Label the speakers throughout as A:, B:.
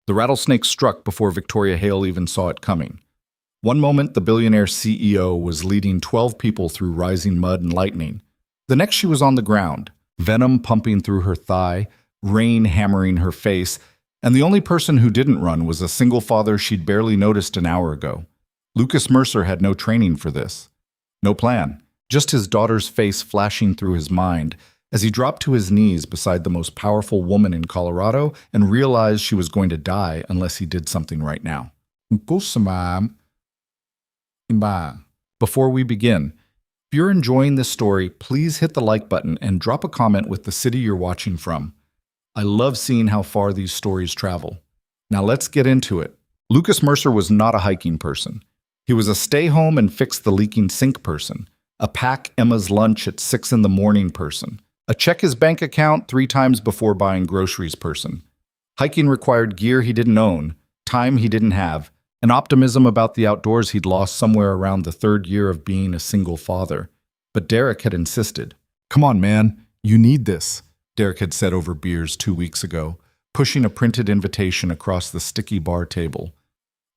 A: The rattlesnake struck before Victoria Hale even saw it coming. One moment, the billionaire CEO was leading 12 people through rising mud and lightning. The next, she was on the ground, venom pumping through her thigh, rain hammering her face, and the only person who didn't run was a single father she'd barely noticed an hour ago. Lucas Mercer had no training for this. No plan, just his daughter's face flashing through his mind as he dropped to his knees beside the most powerful woman in Colorado and realized she was going to die unless he did something right now. Before we begin, if you're enjoying this story, please hit the like button and drop a comment with the city you're watching from. I love seeing how far these stories travel. Now let's get into it. Lucas Mercer was not a hiking person. He was a stay home and fix the leaking sink person, a pack Emma's lunch at 6 in the morning person, a check his bank account 3 times before buying groceries person. Hiking required gear he didn't own, time he didn't have, and optimism about the outdoors he'd lost somewhere around the 3rd year of being a single father. But Derek had insisted. "Come on, man, you need this," Derek had said over beers 2 weeks ago, pushing a printed invitation across the sticky bar table.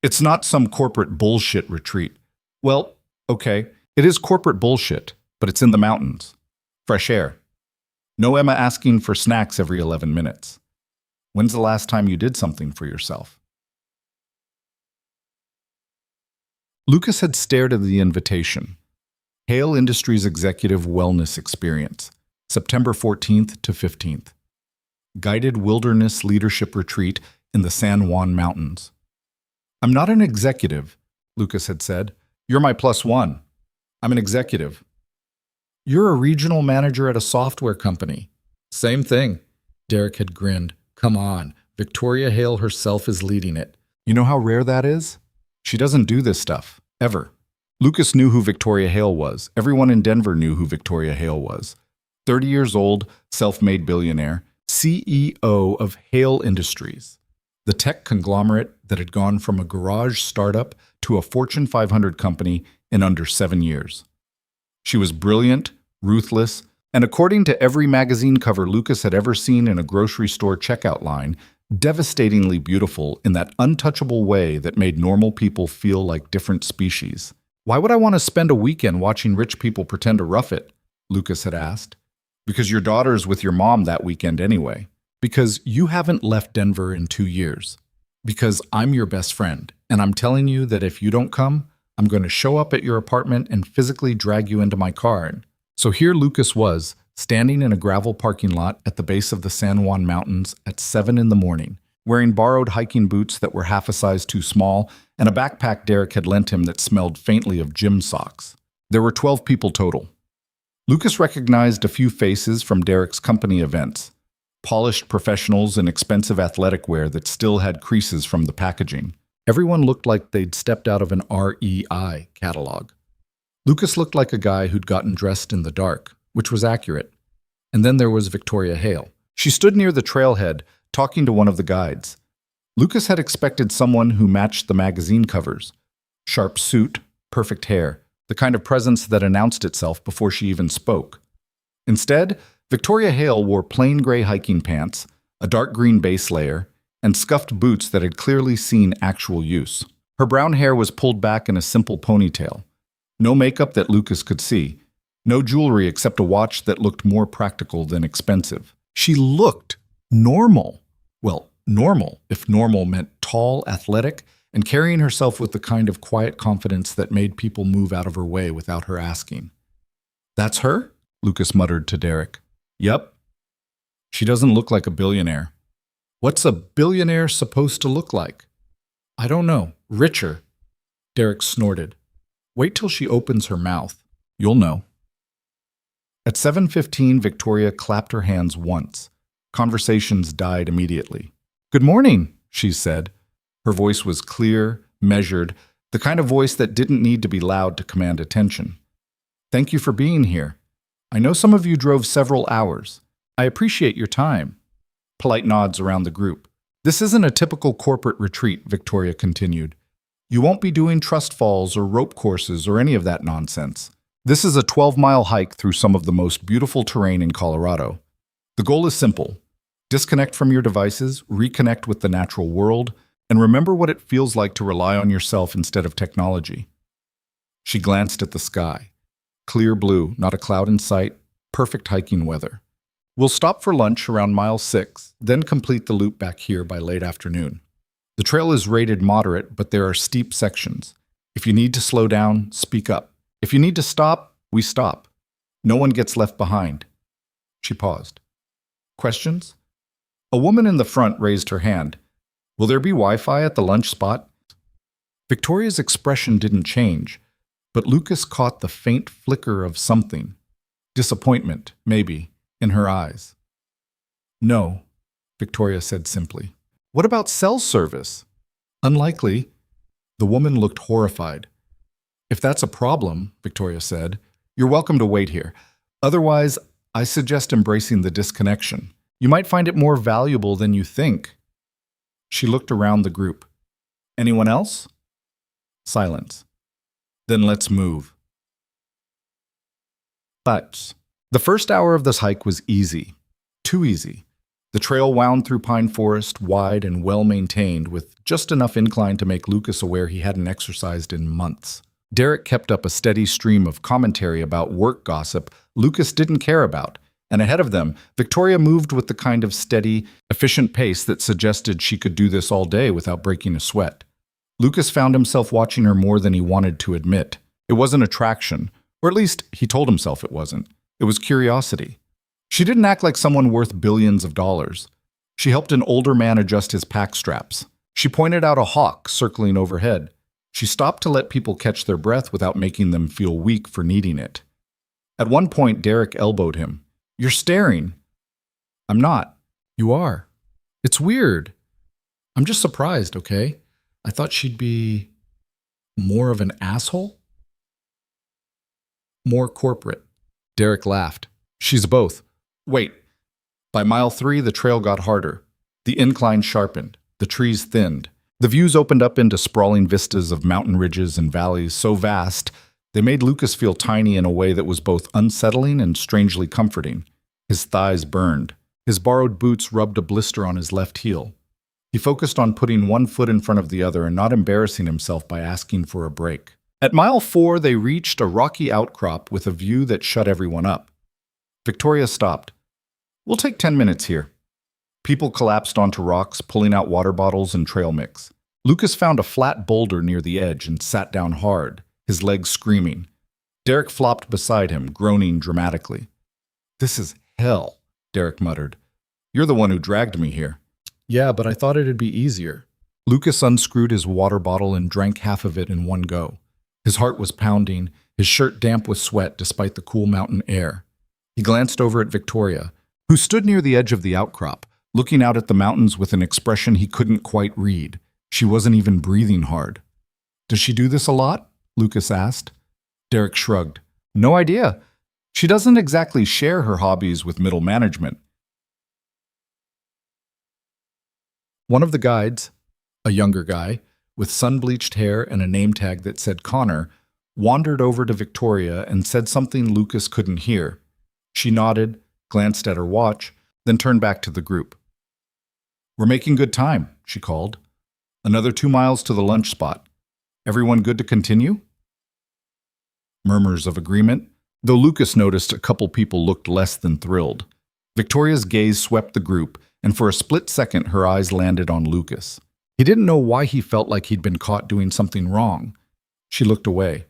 A: "It's not some corporate bullshit retreat." Well, okay, it is corporate bullshit, but it's in the mountains. Fresh air. No Emma asking for snacks every 11 minutes. When's the last time you did something for yourself? Lucas had stared at the invitation. Hale Industries Executive Wellness Experience, September 14th to 15th. Guided Wilderness Leadership Retreat in the San Juan Mountains. "I'm not an executive," Lucas had said. "You're my +1. I'm an executive." "You're a regional manager at a software company." "Same thing." Derek had grinned. "Come on, Victoria Hale herself is leading it. You know how rare that is? She doesn't do this stuff, ever." Lucas knew who Victoria Hale was. Everyone in Denver knew who Victoria Hale was. 30 years old, self-made billionaire, CEO of Hale Industries, the tech conglomerate that had gone from a garage startup to a Fortune 500 company in under 7 years. She was brilliant, ruthless, and according to every magazine cover Lucas had ever seen in a grocery store checkout line, devastatingly beautiful in that untouchable way that made normal people feel like different species. "Why would I want to spend a weekend watching rich people pretend to rough it?" Lucas had asked. "Because your daughter's with your mom that weekend anyway. Because you haven't left Denver in 2 years. Because I'm your best friend, and I'm telling you that if you don't come, I'm going to show up at your apartment and physically drag you into my car." So here Lucas was, standing in a gravel parking lot at the base of the San Juan Mountains at 7 in the morning, wearing borrowed hiking boots that were half a size too small and a backpack Derek had lent him that smelled faintly of gym socks. There were 12 people total. Lucas recognized a few faces from Derek's company events, polished professionals in expensive athletic wear that still had creases from the packaging. Everyone looked like they'd stepped out of an REI catalog. Lucas looked like a guy who'd gotten dressed in the dark, which was accurate. And then there was Victoria Hale. She stood near the trailhead, talking to one of the guides. Lucas had expected someone who matched the magazine covers. Sharp suit, perfect hair, the kind of presence that announced itself before she even spoke. Instead, Victoria Hale wore plain gray hiking pants, a dark green base layer, and scuffed boots that had clearly seen actual use. Her brown hair was pulled back in a simple ponytail. No makeup that Lucas could see. No jewelry except a watch that looked more practical than expensive. She looked normal. Well, normal, if normal meant tall, athletic, and carrying herself with the kind of quiet confidence that made people move out of her way without her asking. "That's her?" Lucas muttered to Derek. "Yep. She doesn't look like a billionaire." "What's a billionaire supposed to look like?" "I don't know. Richer." Derek snorted. "Wait till she opens her mouth. You'll know." At 7:15, Victoria clapped her hands once. Conversations died immediately. "Good morning," she said. Her voice was clear, measured, the kind of voice that didn't need to be loud to command attention. "Thank you for being here. I know some of you drove several hours. I appreciate your time." Polite nods around the group. "This isn't a typical corporate retreat," Victoria continued. "You won't be doing trust falls or rope courses or any of that nonsense. This is a 12-mile hike through some of the most beautiful terrain in Colorado. The goal is simple: Disconnect from your devices, reconnect with the natural world, and remember what it feels like to rely on yourself instead of technology. She glanced at the sky. Clear blue, not a cloud in sight, perfect hiking weather. We'll stop for lunch around mile 6, then complete the loop back here by late afternoon. The trail is rated moderate, but there are steep sections. If you need to slow down, speak up. If you need to stop, we stop. No one gets left behind. She paused. Questions? A woman in the front raised her hand. Will there be Wi-Fi at the lunch spot? Victoria's expression didn't change, but Lucas caught the faint flicker of something. Disappointment, maybe, in her eyes. No, Victoria said simply. What about cell service? Unlikely. The woman looked horrified. If that's a problem, Victoria said, you're welcome to wait here. Otherwise, I suggest embracing the disconnection. You might find it more valuable than you think. She looked around the group. Anyone else? Silence. Then let's move. But the first hour of this hike was easy. Too easy. The trail wound through pine forest, wide and well-maintained, with just enough incline to make Lucas aware he hadn't exercised in months. Derek kept up a steady stream of commentary about work gossip Lucas didn't care about, and ahead of them, Victoria moved with the kind of steady, efficient pace that suggested she could do this all day without breaking a sweat. Lucas found himself watching her more than he wanted to admit. It wasn't attraction, or at least he told himself it wasn't. It was curiosity. She didn't act like someone worth billions of dollars. She helped an older man adjust his pack straps. She pointed out a hawk circling overhead. She stopped to let people catch their breath without making them feel weak for needing it. At one point, Derek elbowed him. You're staring. I'm not. You are. It's weird. I'm just surprised, okay? I thought she'd be more of an asshole? More corporate. Derek laughed. She's both. Wait. By mile 3, the trail got harder. The incline sharpened. The trees thinned. The views opened up into sprawling vistas of mountain ridges and valleys so vast they made Lucas feel tiny in a way that was both unsettling and strangely comforting. His thighs burned. His borrowed boots rubbed a blister on his left heel. He focused on putting one foot in front of the other and not embarrassing himself by asking for a break. At mile 4, they reached a rocky outcrop with a view that shut everyone up. Victoria stopped. We'll take 10 minutes here. People collapsed onto rocks, pulling out water bottles and trail mix. Lucas found a flat boulder near the edge and sat down hard, his legs screaming. Derek flopped beside him, groaning dramatically. This is hell, Derek muttered. You're the one who dragged me here. Yeah, but I thought it'd be easier. Lucas unscrewed his water bottle and drank half of it in one go. His heart was pounding, his shirt damp with sweat despite the cool mountain air. He glanced over at Victoria, who stood near the edge of the outcrop, looking out at the mountains with an expression he couldn't quite read. She wasn't even breathing hard. Does she do this a lot? Lucas asked. Derek shrugged. No idea. She doesn't exactly share her hobbies with middle management. One of the guides, a younger guy, with sun-bleached hair and a name tag that said Connor, wandered over to Victoria and said something Lucas couldn't hear. She nodded, glanced at her watch, then turned back to the group. We're making good time, she called. Another 2 miles to the lunch spot. Everyone good to continue? Murmurs of agreement, though Lucas noticed a couple people looked less than thrilled. Victoria's gaze swept the group, and for a split second her eyes landed on Lucas. He didn't know why he felt like he'd been caught doing something wrong. She looked away.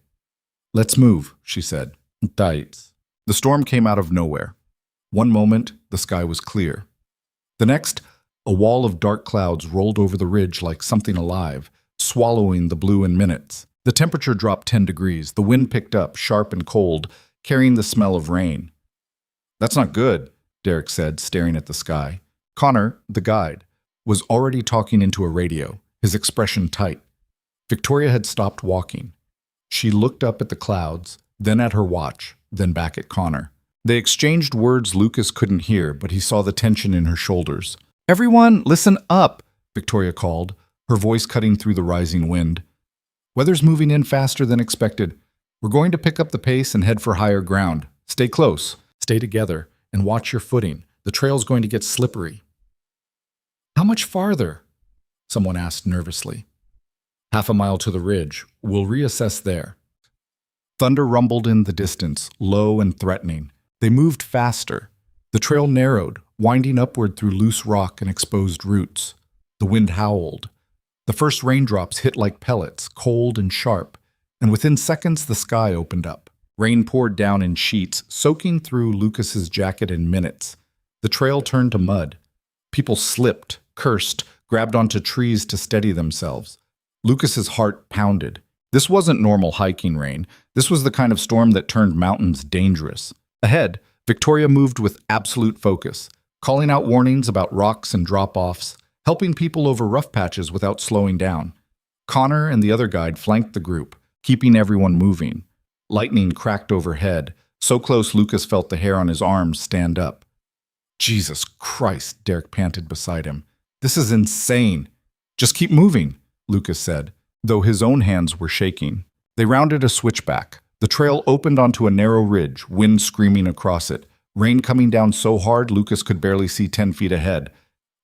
A: Let's move, she said. Tights. The storm came out of nowhere. One moment, the sky was clear. The next, a wall of dark clouds rolled over the ridge like something alive, swallowing the blue in minutes. The temperature dropped 10 degrees. The wind picked up, sharp and cold, carrying the smell of rain. That's not good, Derek said, staring at the sky. Connor, the guide, was already talking into a radio, his expression tight. Victoria had stopped walking. She looked up at the clouds, then at her watch, then back at Connor. They exchanged words Lucas couldn't hear, but he saw the tension in her shoulders. Everyone, listen up, Victoria called, her voice cutting through the rising wind. Weather's moving in faster than expected. We're going to pick up the pace and head for higher ground. Stay close, stay together, and watch your footing. The trail's going to get slippery. How much farther? Someone asked nervously. Half a mile to the ridge. We'll reassess there. Thunder rumbled in the distance, low and threatening. They moved faster. The trail narrowed, winding upward through loose rock and exposed roots. The wind howled. The first raindrops hit like pellets, cold and sharp, and within seconds the sky opened up. Rain poured down in sheets, soaking through Lucas's jacket in minutes. The trail turned to mud. People slipped, cursed, grabbed onto trees to steady themselves. Lucas's heart pounded. This wasn't normal hiking rain. This was the kind of storm that turned mountains dangerous. Ahead, Victoria moved with absolute focus, calling out warnings about rocks and drop-offs, helping people over rough patches without slowing down. Connor and the other guide flanked the group, keeping everyone moving. Lightning cracked overhead, so close Lucas felt the hair on his arms stand up. Jesus Christ, Derek panted beside him. This is insane. Just keep moving, Lucas said, though his own hands were shaking. They rounded a switchback. The trail opened onto a narrow ridge, wind screaming across it, rain coming down so hard Lucas could barely see 10 feet ahead.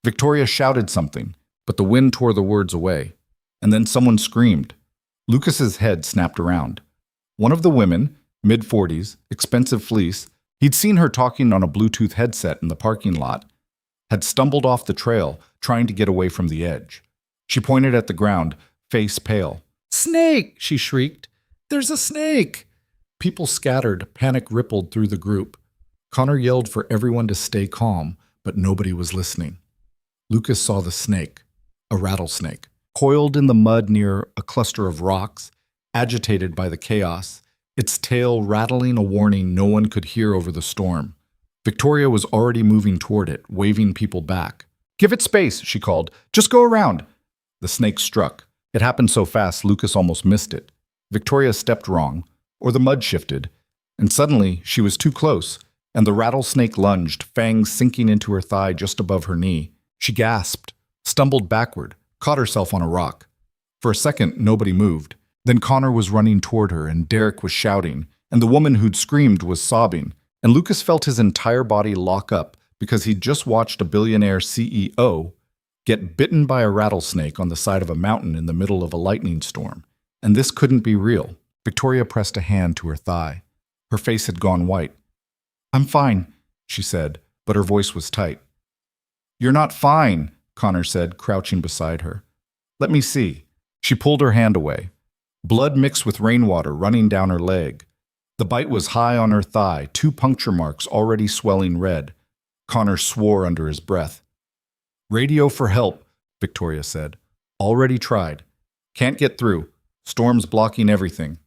A: Victoria shouted something, but the wind tore the words away. And then someone screamed. Lucas's head snapped around. One of the women, mid-40s, expensive fleece, he'd seen her talking on a Bluetooth headset in the parking lot, had stumbled off the trail, trying to get away from the edge. She pointed at the ground, face pale. "Snake!" she shrieked. "There's a snake!" People scattered, panic rippled through the group. Connor yelled for everyone to stay calm, but nobody was listening. Lucas saw the snake, a rattlesnake, coiled in the mud near a cluster of rocks, agitated by the chaos, its tail rattling a warning no one could hear over the storm. Victoria was already moving toward it, waving people back. "Give it space," she called. "Just go around." The snake struck. It happened so fast Lucas almost missed it. Victoria stepped wrong, or the mud shifted, and suddenly she was too close, and the rattlesnake lunged, fangs sinking into her thigh just above her knee. She gasped, stumbled backward, caught herself on a rock. For a second, nobody moved. Then Connor was running toward her, and Derek was shouting, and the woman who'd screamed was sobbing, and Lucas felt his entire body lock up because he'd just watched a billionaire CEO get bitten by a rattlesnake on the side of a mountain in the middle of a lightning storm. And this couldn't be real. Victoria pressed a hand to her thigh. Her face had gone white. "I'm fine," she said, but her voice was tight. "You're not fine," Connor said, crouching beside her. "Let me see." She pulled her hand away. Blood mixed with rainwater running down her leg. The bite was high on her thigh, 2 puncture marks already swelling red. Connor swore under his breath. "Radio for help," Victoria said. "Already tried. Can't get through. Storm's blocking everything."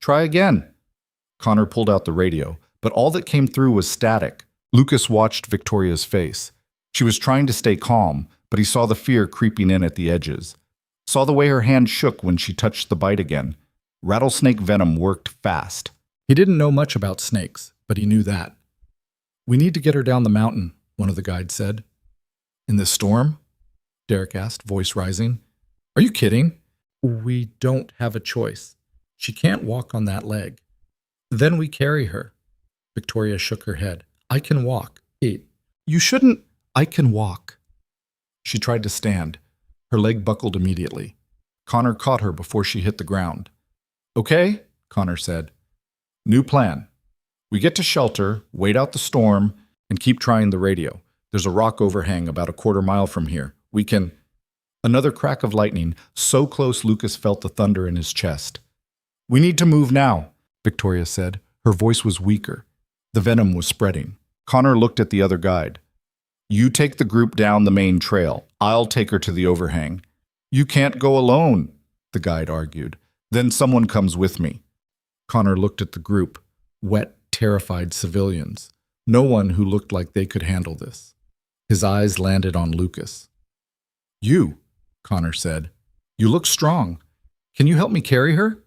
A: "Try again." Connor pulled out the radio, but all that came through was static. Lucas watched Victoria's face. She was trying to stay calm, but he saw the fear creeping in at the edges. Saw the way her hand shook when she touched the bite again. Rattlesnake venom worked fast. He didn't know much about snakes, but he knew that. "We need to get her down the mountain," one of the guides said. "In this storm?" Derek asked, voice rising. "Are you kidding?" "We don't have a choice. She can't walk on that leg." "Then we carry her." Victoria shook her head. "I can walk." "You shouldn't." "I can walk." She tried to stand. Her leg buckled immediately. Connor caught her before she hit the ground. "Okay," Connor said. "New plan. We get to shelter, wait out the storm, and keep trying the radio. There's a rock overhang about a quarter mile from here. We can—" Another crack of lightning, so close Lucas felt the thunder in his chest. "We need to move now," Victoria said. Her voice was weaker. The venom was spreading. Connor looked at the other guide. "You take the group down the main trail. I'll take her to the overhang." "You can't go alone," the guide argued. "Then someone comes with me." Connor looked at the group, wet, terrified civilians. No one who looked like they could handle this. His eyes landed on Lucas. "You," Connor said. "You look strong. Can you help me carry her?"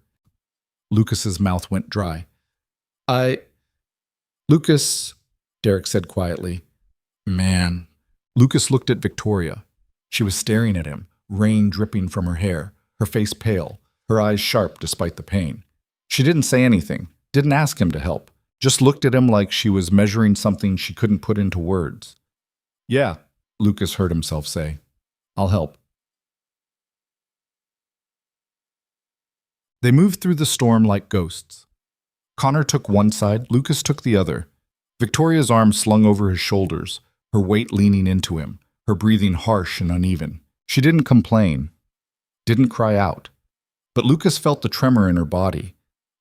A: Lucas's mouth went dry. Lucas," Derek said quietly. "Man." Lucas looked at Victoria. She was staring at him, rain dripping from her hair, her face pale, her eyes sharp despite the pain. She didn't say anything, didn't ask him to help, just looked at him like she was measuring something she couldn't put into words. "Yeah," Lucas heard himself say. I'll help. They moved through the storm like ghosts. Connor took one side, Lucas took the other. Victoria's arms slung over his shoulders, her weight leaning into him, her breathing harsh and uneven. She didn't complain, didn't cry out. But Lucas felt the tremor in her body,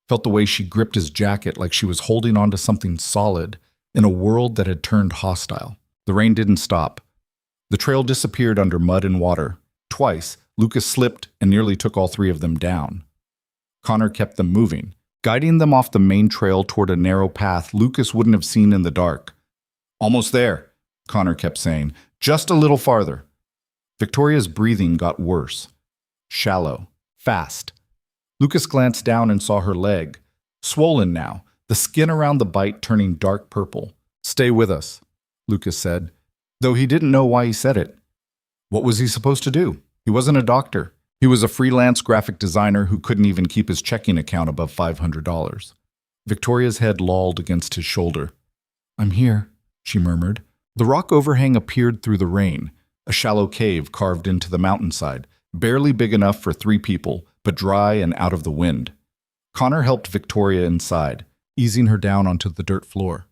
A: felt the way she gripped his jacket like she was holding onto something solid in a world that had turned hostile. The rain didn't stop. The trail disappeared under mud and water. Twice, Lucas slipped and nearly took all three of them down. Connor kept them moving, guiding them off the main trail toward a narrow path Lucas wouldn't have seen in the dark. Almost there, Connor kept saying. Just a little farther. Victoria's breathing got worse. Shallow. Fast. Lucas glanced down and saw her leg. Swollen now, the skin around the bite turning dark purple. Stay with us, Lucas said, though he didn't know why he said it. What was he supposed to do? He wasn't a doctor. He was a freelance graphic designer who couldn't even keep his checking account above $500. Victoria's head lolled against his shoulder. I'm here, she murmured. The rock overhang appeared through the rain, a shallow cave carved into the mountainside, barely big enough for 3 people, but dry and out of the wind. Connor helped Victoria inside, easing her down onto the dirt floor.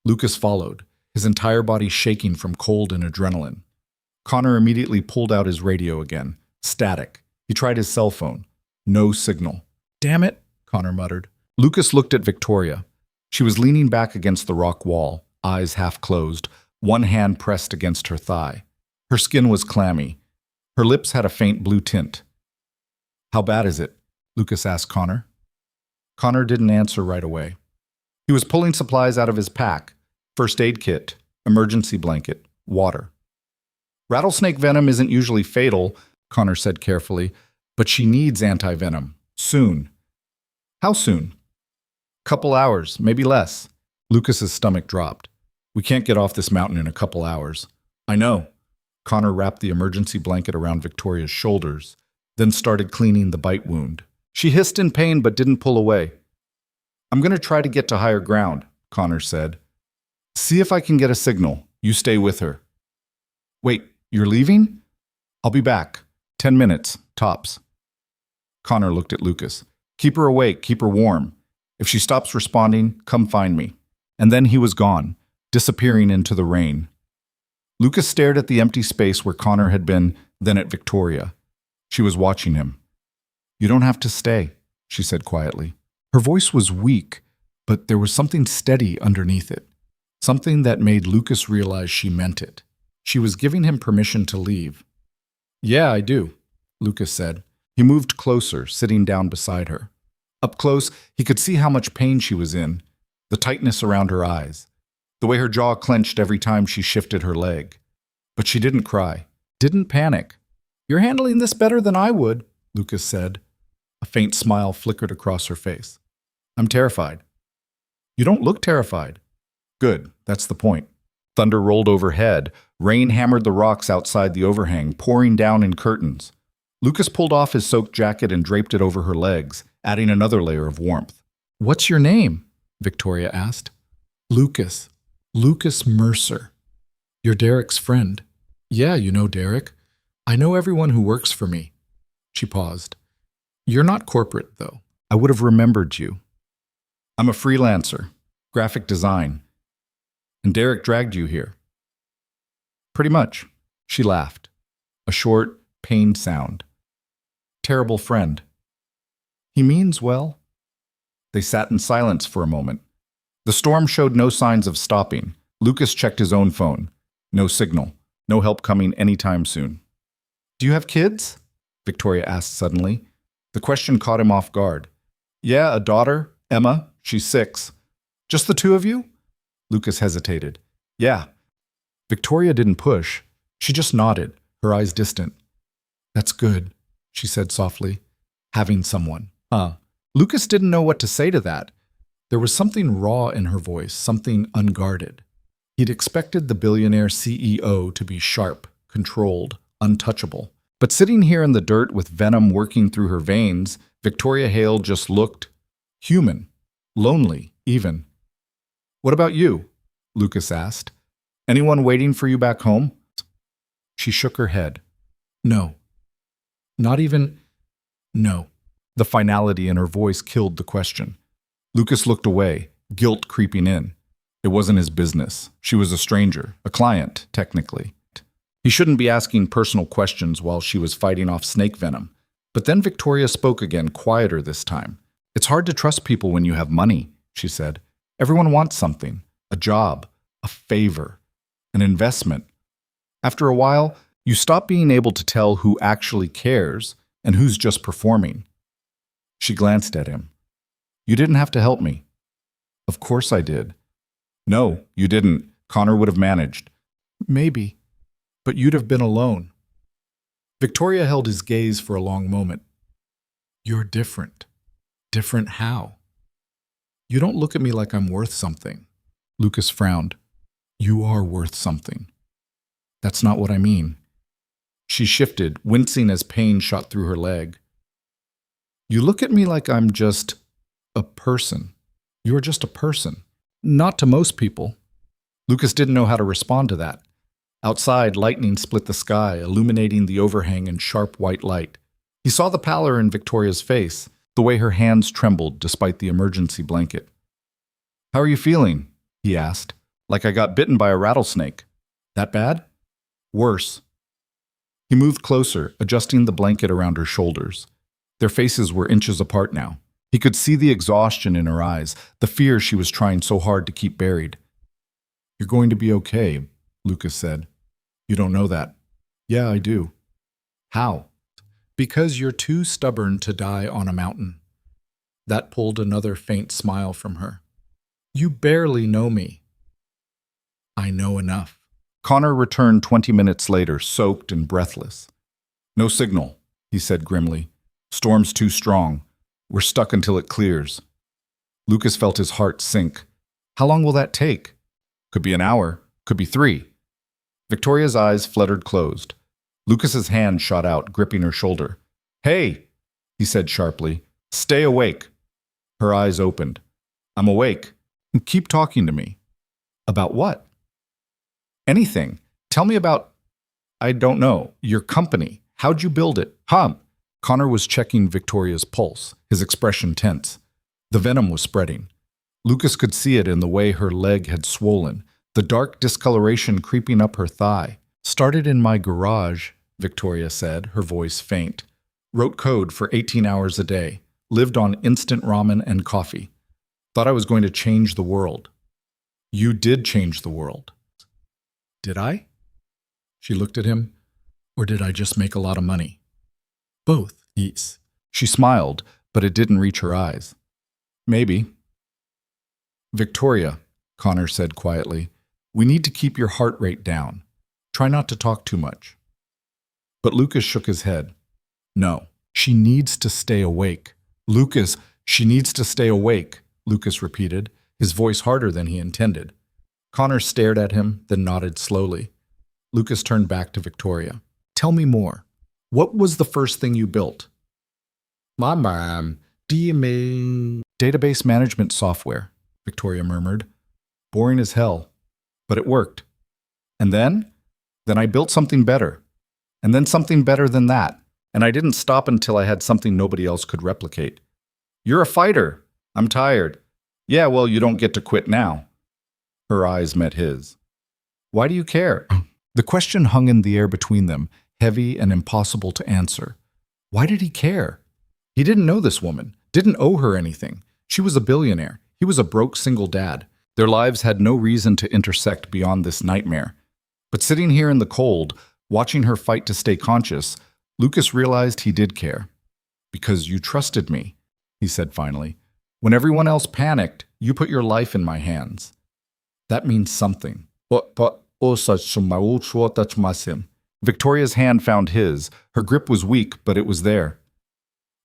A: Lucas followed, his entire body shaking from cold and adrenaline. Connor immediately pulled out his radio again. Static. He tried his cell phone. No signal. Damn it, Connor muttered. Lucas looked at Victoria. She was leaning back against the rock wall, eyes half closed, one hand pressed against her thigh. Her skin was clammy. Her lips had a faint blue tint. How bad is it? Lucas asked Connor. Connor didn't answer right away. He was pulling supplies out of his pack. First aid kit, emergency blanket, water. Rattlesnake venom isn't usually fatal, Connor said carefully, but she needs anti-venom. Soon. How soon? Couple hours, maybe less. Lucas's stomach dropped. We can't get off this mountain in a couple hours. I know. Connor wrapped the emergency blanket around Victoria's shoulders, then started cleaning the bite wound. She hissed in pain but didn't pull away. I'm going to try to get to higher ground, Connor said. See if I can get a signal. You stay with her. Wait, you're leaving? I'll be back. 10 minutes, tops. Connor looked at Lucas. Keep her awake, keep her warm. If she stops responding, come find me. And then he was gone, disappearing into the rain. Lucas stared at the empty space where Connor had been, then at Victoria. She was watching him. You don't have to stay, she said quietly. Her voice was weak, but there was something steady underneath it. Something that made Lucas realize she meant it. She was giving him permission to leave. Yeah, I do, Lucas said. He moved closer, sitting down beside her. Up close, he could see how much pain she was in, the tightness around her eyes, the way her jaw clenched every time she shifted her leg. But she didn't cry, didn't panic. You're handling this better than I would, Lucas said. A faint smile flickered across her face. I'm terrified. You don't look terrified. Good, that's the point. Thunder rolled overhead. Rain hammered the rocks outside the overhang, pouring down in curtains. Lucas pulled off his soaked jacket and draped it over her legs, adding another layer of warmth. What's your name? Victoria asked. Lucas. Lucas Mercer. You're Derek's friend. Yeah, you know Derek. I know everyone who works for me. She paused. You're not corporate, though. I would have remembered you. I'm a freelancer, graphic design. And Derek dragged you here. Pretty much. She laughed. A short, pained sound. Terrible friend. He means well. They sat in silence for a moment. The storm showed no signs of stopping. Lucas checked his own phone. No signal. No help coming anytime soon. Do you have kids? Victoria asked suddenly. The question caught him off guard. Yeah, a daughter, Emma. She's 6. Just the 2 of you? Lucas hesitated. Yeah. Victoria didn't push. She just nodded, her eyes distant. That's good, she said softly. Having someone. Lucas didn't know what to say to that. There was something raw in her voice, something unguarded. He'd expected the billionaire CEO to be sharp, controlled, untouchable. But sitting here in the dirt with venom working through her veins, Victoria Hale just looked human, lonely, even. What about you? Lucas asked. Anyone waiting for you back home? She shook her head. No. Not even... No. The finality in her voice killed the question. Lucas looked away, guilt creeping in. It wasn't his business. She was a stranger, a client, technically. He shouldn't be asking personal questions while she was fighting off snake venom. But then Victoria spoke again, quieter this time. It's hard to trust people when you have money, she said. Everyone wants something. A job, a favor, an investment. After a while, you stop being able to tell who actually cares and who's just performing. She glanced at him. You didn't have to help me. Of course I did. No, you didn't. Connor would have managed. Maybe, but you'd have been alone. Victoria held his gaze for a long moment. You're different. Different how? You don't look at me like I'm worth something. Lucas frowned. You are worth something. That's not what I mean. She shifted, wincing as pain shot through her leg. You look at me like I'm just a person. You're just a person. Not to most people. Lucas didn't know how to respond to that. Outside, lightning split the sky, illuminating the overhang in sharp white light. He saw the pallor in Victoria's face, the way her hands trembled despite the emergency blanket. How are you feeling? He asked. Like I got bitten by a rattlesnake. That bad? Worse. He moved closer, adjusting the blanket around her shoulders. Their faces were inches apart now. He could see the exhaustion in her eyes, the fear she was trying so hard to keep buried. You're going to be okay, Lucas said. You don't know that. Yeah, I do. How? Because you're too stubborn to die on a mountain. That pulled another faint smile from her. You barely know me. I know enough. Connor returned 20 minutes later, soaked and breathless. No signal, he said grimly. Storm's too strong. We're stuck until it clears. Lucas felt his heart sink. How long will that take? Could be an hour, could be 3. Victoria's eyes fluttered closed. Lucas's hand shot out, gripping her shoulder. Hey, he said sharply. Stay awake. Her eyes opened. I'm awake. Keep talking to me. About what? Anything. Tell me about, I don't know, your company. How'd you build it? Connor was checking Victoria's pulse, his expression tense. The venom was spreading. Lucas could see it in the way her leg had swollen, the dark discoloration creeping up her thigh. Started in my garage, Victoria said, her voice faint. Wrote code for 18 hours a day. Lived on instant ramen and coffee. Thought I was going to change the world. You did change the world. Did I? She looked at him. Or did I just make a lot of money? Both, yes. She smiled, but it didn't reach her eyes. Maybe. Victoria, Connor said quietly, we need to keep your heart rate down. Try not to talk too much. But Lucas shook his head. No, she needs to stay awake. Lucas, she needs to stay awake, Lucas repeated, his voice harder than he intended. Connor stared at him, then nodded slowly. Lucas turned back to Victoria. Tell me more. What was the first thing you built? Mom, do you mean... Database management software, Victoria murmured. Boring as hell. But it worked. And then? Then I built something better. And then something better than that. And I didn't stop until I had something nobody else could replicate. You're a fighter. I'm tired. Yeah, well, you don't get to quit now. Her eyes met his. Why do you care? The question hung in the air between them, heavy and impossible to answer. Why did he care? He didn't know this woman, didn't owe her anything. She was a billionaire. He was a broke single dad. Their lives had no reason to intersect beyond this nightmare. But sitting here in the cold, watching her fight to stay conscious, Lucas realized he did care. Because you trusted me, he said finally. When everyone else panicked, you put your life in my hands. That means something. Victoria's hand found his. Her grip was weak, but it was there.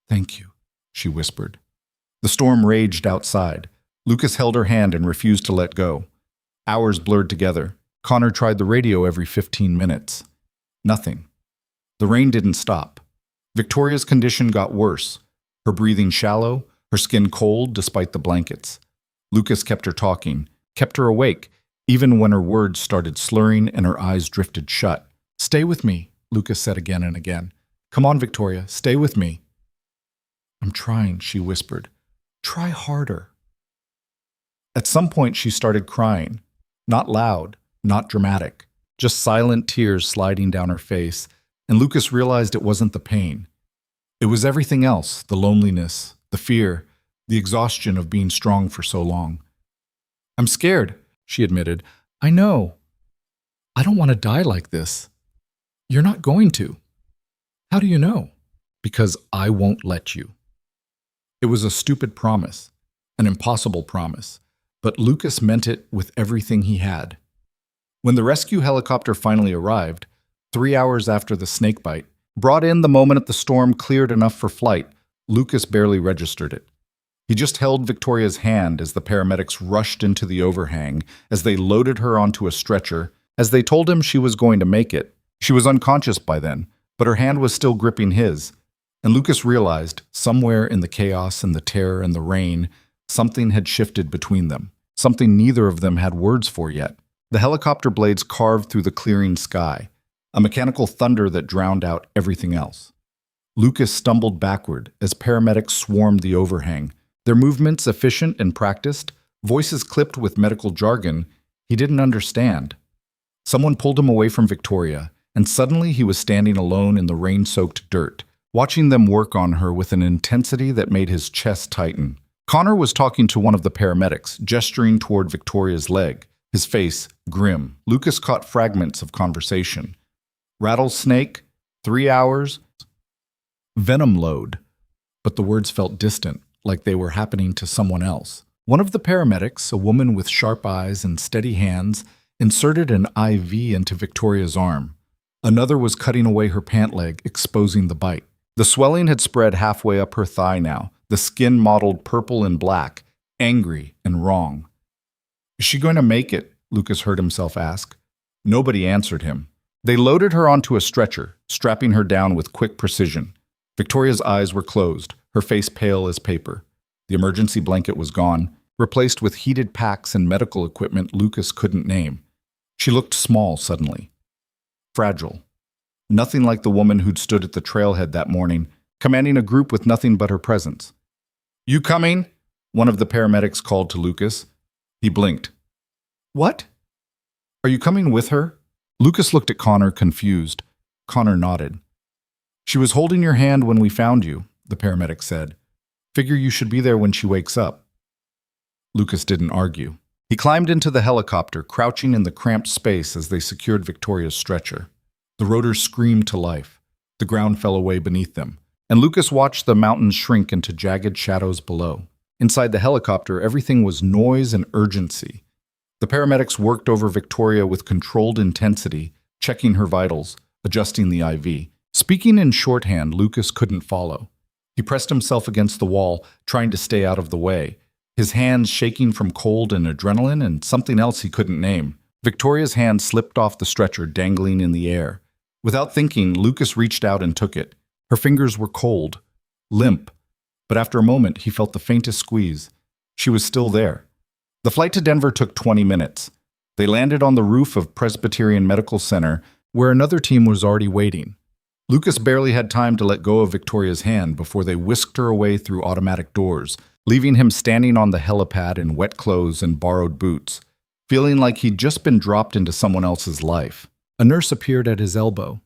A: Thank you, she whispered. The storm raged outside. Lucas held her hand and refused to let go. Hours blurred together. Connor tried the radio every 15 minutes. Nothing. The rain didn't stop. Victoria's condition got worse. Her breathing shallow, her skin cold despite the blankets. Lucas kept her talking, kept her awake, even when her words started slurring and her eyes drifted shut. Stay with me, Lucas said again and again. Come on, Victoria, stay with me. I'm trying, she whispered. Try harder. At some point, she started crying. Not loud, not dramatic, just silent tears sliding down her face, and Lucas realized it wasn't the pain. It was everything else, the loneliness, the fear, the exhaustion of being strong for so long. I'm scared, she admitted. I know. I don't want to die like this. You're not going to. How do you know? Because I won't let you. It was a stupid promise, an impossible promise, but Lucas meant it with everything he had. When the rescue helicopter finally arrived, 3 hours after the snakebite, brought in the moment the storm cleared enough for flight, Lucas barely registered it. He just held Victoria's hand as the paramedics rushed into the overhang, as they loaded her onto a stretcher, as they told him she was going to make it. She was unconscious by then, but her hand was still gripping his. And Lucas realized, somewhere in the chaos and the terror and the rain, something had shifted between them, something neither of them had words for yet. The helicopter blades carved through the clearing sky, a mechanical thunder that drowned out everything else. Lucas stumbled backward as paramedics swarmed the overhang, their movements efficient and practiced, voices clipped with medical jargon he didn't understand. Someone pulled him away from Victoria, and suddenly he was standing alone in the rain-soaked dirt, watching them work on her with an intensity that made his chest tighten. Connor was talking to one of the paramedics, gesturing toward Victoria's leg, his face grim. Lucas caught fragments of conversation. Rattlesnake, 3 hours, venom load. But the words felt distant, like they were happening to someone else. One of the paramedics, a woman with sharp eyes and steady hands, inserted an IV into Victoria's arm. Another was cutting away her pant leg, exposing the bite. The swelling had spread halfway up her thigh now, the skin mottled purple and black, angry and wrong. Is she going to make it? Lucas heard himself ask. Nobody answered him. They loaded her onto a stretcher, strapping her down with quick precision. Victoria's eyes were closed, her face pale as paper. The emergency blanket was gone, replaced with heated packs and medical equipment Lucas couldn't name. She looked small suddenly. Fragile. Nothing like the woman who'd stood at the trailhead that morning, commanding a group with nothing but her presence. You coming? One of the paramedics called to Lucas. He blinked. What? Are you coming with her? Lucas looked at Connor, confused. Connor nodded. She was holding your hand when we found you, the paramedic said. Figure you should be there when she wakes up. Lucas didn't argue. He climbed into the helicopter, crouching in the cramped space as they secured Victoria's stretcher. The rotors screamed to life. The ground fell away beneath them, and Lucas watched the mountains shrink into jagged shadows below. Inside the helicopter, everything was noise and urgency. The paramedics worked over Victoria with controlled intensity, checking her vitals, adjusting the IV. Speaking in shorthand, Lucas couldn't follow. He pressed himself against the wall, trying to stay out of the way, his hands shaking from cold and adrenaline and something else he couldn't name. Victoria's hand slipped off the stretcher, dangling in the air. Without thinking, Lucas reached out and took it. Her fingers were cold, limp, but after a moment he felt the faintest squeeze. She was still there. The flight to Denver took 20 minutes. They landed on the roof of Presbyterian Medical Center, where another team was already waiting. Lucas barely had time to let go of Victoria's hand before they whisked her away through automatic doors, leaving him standing on the helipad in wet clothes and borrowed boots, feeling like he'd just been dropped into someone else's life. A nurse appeared at his elbow.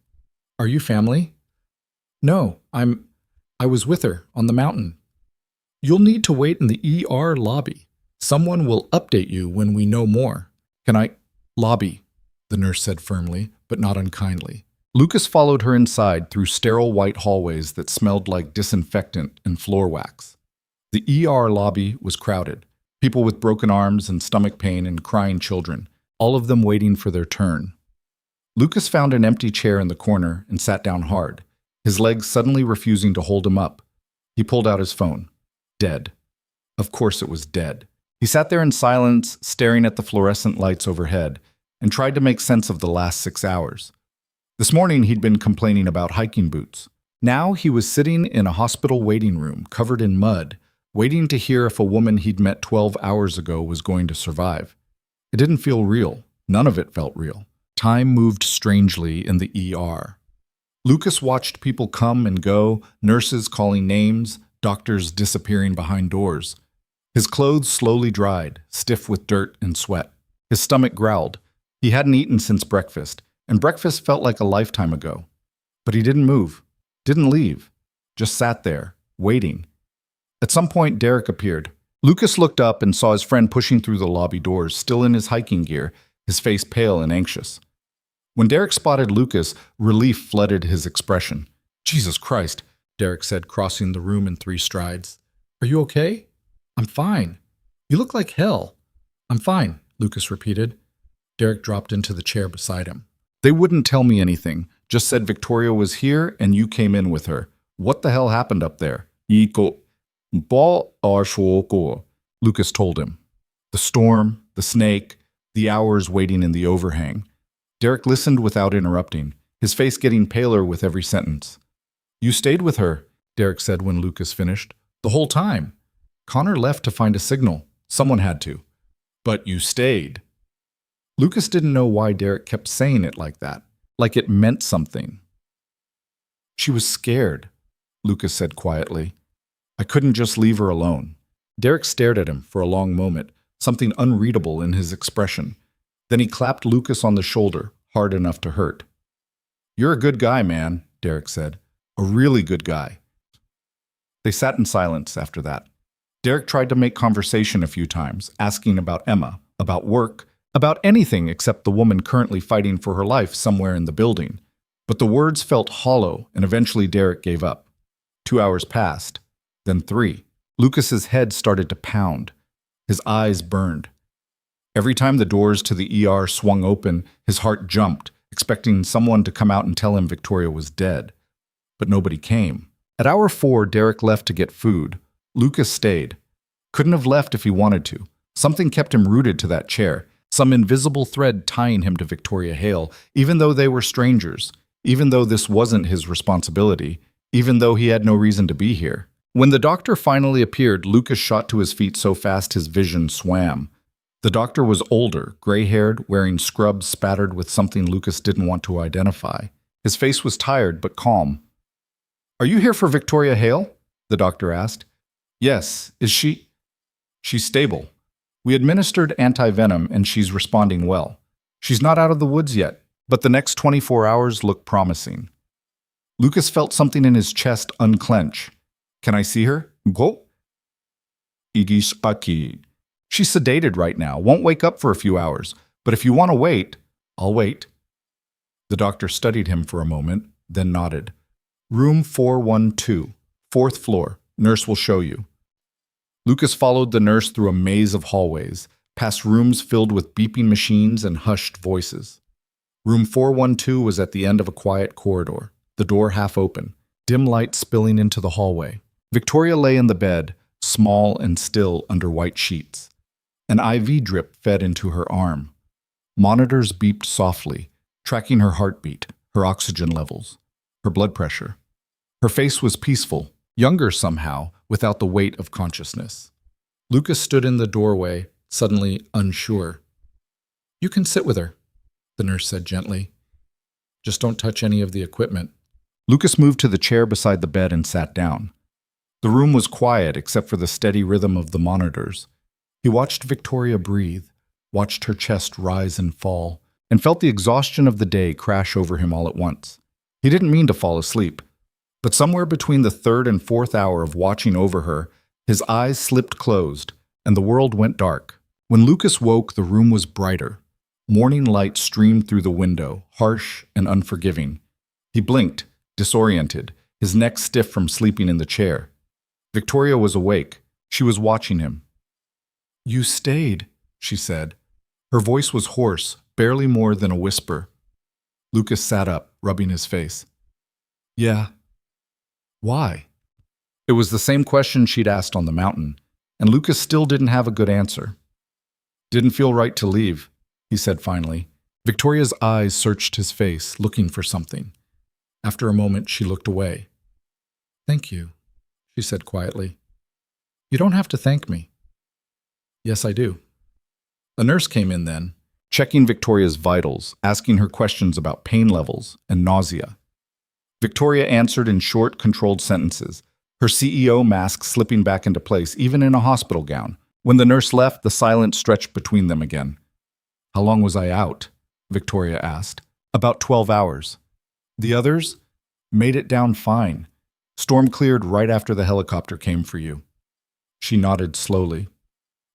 A: Are you family? No, I was with her on the mountain. You'll need to wait in the ER lobby. Someone will update you when we know more. Can I? Lobby, the nurse said firmly, but not unkindly. Lucas followed her inside through sterile white hallways that smelled like disinfectant and floor wax. The ER lobby was crowded, people with broken arms and stomach pain and crying children, all of them waiting for their turn. Lucas found an empty chair in the corner and sat down hard, his legs suddenly refusing to hold him up. He pulled out his phone. Dead. Of course it was dead. He sat there in silence, staring at the fluorescent lights overhead, and tried to make sense of the last 6 hours. This morning he'd been complaining about hiking boots. Now he was sitting in a hospital waiting room, covered in mud, waiting to hear if a woman he'd met 12 hours ago was going to survive. It didn't feel real. None of it felt real. Time moved strangely in the ER. Lucas watched people come and go, nurses calling names, doctors disappearing behind doors. His clothes slowly dried, stiff with dirt and sweat. His stomach growled. He hadn't eaten since breakfast, and breakfast felt like a lifetime ago. But he didn't move, didn't leave, just sat there, waiting. At some point, Derek appeared. Lucas looked up and saw his friend pushing through the lobby doors, still in his hiking gear, his face pale and anxious. When Derek spotted Lucas, relief flooded his expression. "Jesus Christ," Derek said, crossing the room in 3 strides. "Are you okay?" "I'm fine." "You look like hell." "I'm fine," Lucas repeated. Derek dropped into the chair beside him. "They wouldn't tell me anything, just said Victoria was here and you came in with her. What the hell happened up there?" Lucas told him. The storm, the snake, the hours waiting in the overhang. Derek listened without interrupting, his face getting paler with every sentence. "You stayed with her," Derek said when Lucas finished. "The whole time. Connor left to find a signal. Someone had to. But you stayed." Lucas didn't know why Derek kept saying it like that, like it meant something. "She was scared," Lucas said quietly. "I couldn't just leave her alone." Derek stared at him for a long moment, something unreadable in his expression. Then he clapped Lucas on the shoulder, hard enough to hurt. "You're a good guy, man," Derek said. "A really good guy." They sat in silence after that. Derek tried to make conversation a few times, asking about Emma, about work, about anything except the woman currently fighting for her life somewhere in the building. But the words felt hollow, and eventually Derek gave up. 2 hours passed, then 3. Lucas's head started to pound. His eyes burned. Every time the doors to the ER swung open, his heart jumped, expecting someone to come out and tell him Victoria was dead. But nobody came. At hour 4, Derek left to get food. Lucas stayed. Couldn't have left if he wanted to. Something kept him rooted to that chair, some invisible thread tying him to Victoria Hale, even though they were strangers, even though this wasn't his responsibility, even though he had no reason to be here. When the doctor finally appeared, Lucas shot to his feet so fast his vision swam. The doctor was older, gray-haired, wearing scrubs spattered with something Lucas didn't want to identify. His face was tired but calm. "Are you here for Victoria Hale?" the doctor asked. "Yes. Is she?" "She's stable. We administered anti-venom and she's responding well. She's not out of the woods yet, but the next 24 hours look promising." Lucas felt something in his chest unclench. "Can I see her?" "Go." "She's sedated right now, won't wake up for a few hours, but if you want to wait, I'll wait." The doctor studied him for a moment, then nodded. "Room 412, 4th floor. Nurse will show you." Lucas followed the nurse through a maze of hallways, past rooms filled with beeping machines and hushed voices. Room 412 was at the end of a quiet corridor, the door half open, dim light spilling into the hallway. Victoria lay in the bed, small and still under white sheets. An IV drip fed into her arm. Monitors beeped softly, tracking her heartbeat, her oxygen levels, her blood pressure. Her face was peaceful, younger somehow, without the weight of consciousness. Lucas stood in the doorway, suddenly unsure. "You can sit with her," the nurse said gently. "Just don't touch any of the equipment." Lucas moved to the chair beside the bed and sat down. The room was quiet except for the steady rhythm of the monitors. He watched Victoria breathe, watched her chest rise and fall, and felt the exhaustion of the day crash over him all at once. He didn't mean to fall asleep, but somewhere between the 3rd and 4th hour of watching over her, his eyes slipped closed, and the world went dark. When Lucas woke, the room was brighter. Morning light streamed through the window, harsh and unforgiving. He blinked, disoriented, his neck stiff from sleeping in the chair. Victoria was awake. She was watching him. "You stayed," she said. Her voice was hoarse, barely more than a whisper. Lucas sat up, rubbing his face. "Yeah." "Why?" It was the same question she'd asked on the mountain, and Lucas still didn't have a good answer. "Didn't feel right to leave," he said finally. Victoria's eyes searched his face, looking for something. After a moment, she looked away. "Thank you," she said quietly. "You don't have to thank me." "Yes, I do." A nurse came in then. checking Victoria's vitals, asking her questions about pain levels and nausea. Victoria answered in short, controlled sentences, her CEO mask slipping back into place, even in a hospital gown. When the nurse left, the silence stretched between them again. "How long was I out?" Victoria asked. "About 12 hours. The others? Made it down fine. Storm cleared right after the helicopter came for you." She nodded slowly.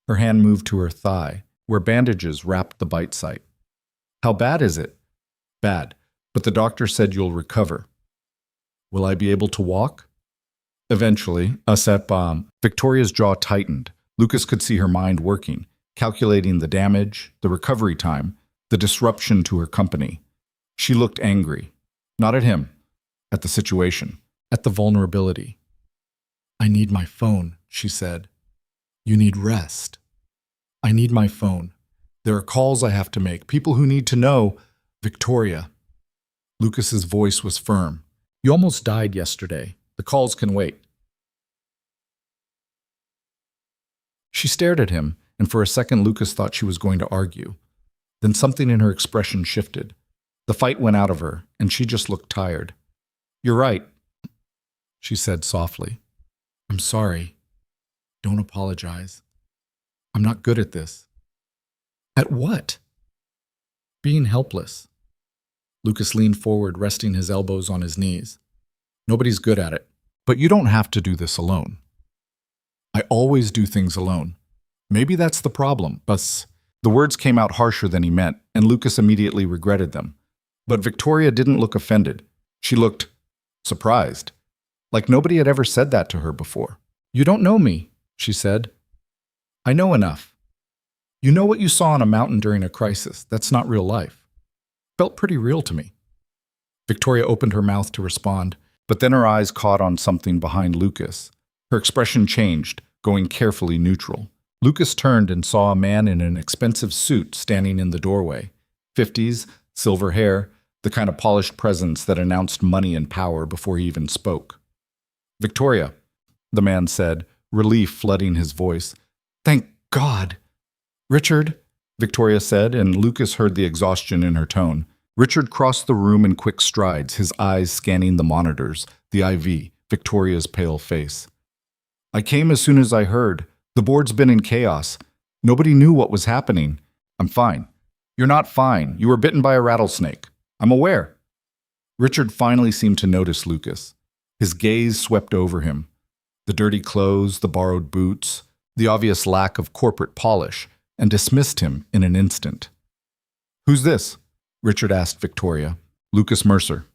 A: Her hand moved to her thigh, where bandages wrapped the bite site. "How bad is it?" "Bad, but the doctor said you'll recover." "Will I be able to walk?" "Eventually." Victoria's jaw tightened. Lucas could see her mind working, calculating the damage, the recovery time, the disruption to her company. She looked angry. Not at him, at the situation, at the vulnerability. "I need my phone," she said. "You need rest." "I need my phone. There are calls I have to make, people who need to know." "Victoria." Lucas's voice was firm. "You almost died yesterday. The calls can wait." She stared at him, and for a second Lucas thought she was going to argue. Then something in her expression shifted. The fight went out of her, and she just looked tired. "You're right," she said softly. "I'm sorry. Don't apologize. I'm not good at this." "At what?" "Being helpless." Lucas leaned forward, resting his elbows on his knees. "Nobody's good at it. But you don't have to do this alone." "I always do things alone." "Maybe that's the problem, but..." The words came out harsher than he meant, and Lucas immediately regretted them. But Victoria didn't look offended. She looked surprised, like nobody had ever said that to her before. "You don't know me," she said. "I know enough. You know what you saw on a mountain during a crisis. That's not real life." Felt pretty real to me. Victoria opened her mouth to respond, but then her eyes caught on something behind Lucas. Her expression changed, going carefully neutral. Lucas turned and saw a man in an expensive suit standing in the doorway. 50s, silver hair, the kind of polished presence that announced money and power before he even spoke. "Victoria," the man said, relief flooding his voice. "Thank God." "Richard," Victoria said, and Lucas heard the exhaustion in her tone. Richard crossed the room in quick strides, his eyes scanning the monitors, the IV, Victoria's pale face. "I came as soon as I heard. The board's been in chaos. Nobody knew what was happening. I'm fine." "You're not fine. You were bitten by a rattlesnake. I'm aware." Richard finally seemed to notice Lucas. His gaze swept over him. The dirty clothes, the borrowed boots, the obvious lack of corporate polish, and dismissed him in an instant. "Who's this?" Richard asked Victoria. "Lucas Mercer.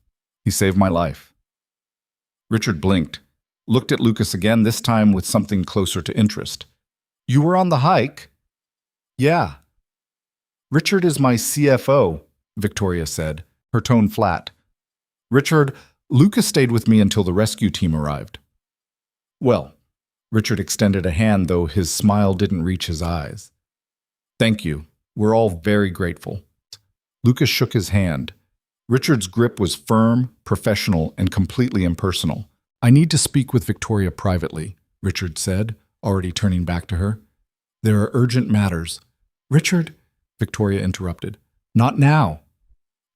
A: He saved my life." Richard blinked, looked at Lucas again, this time with something closer to interest. "You were on the hike?" "Yeah." "Richard is my CFO," Victoria said, her tone flat. "Richard, Lucas stayed with me until the rescue team arrived." "Well," Richard extended a hand, though his smile didn't reach his eyes. "Thank you. We're all very grateful." Lucas shook his hand. Richard's grip was firm, professional, and completely impersonal. "I need to speak with Victoria privately," Richard said, already turning back to her. "There are urgent matters." "Richard," Victoria interrupted. "Not now."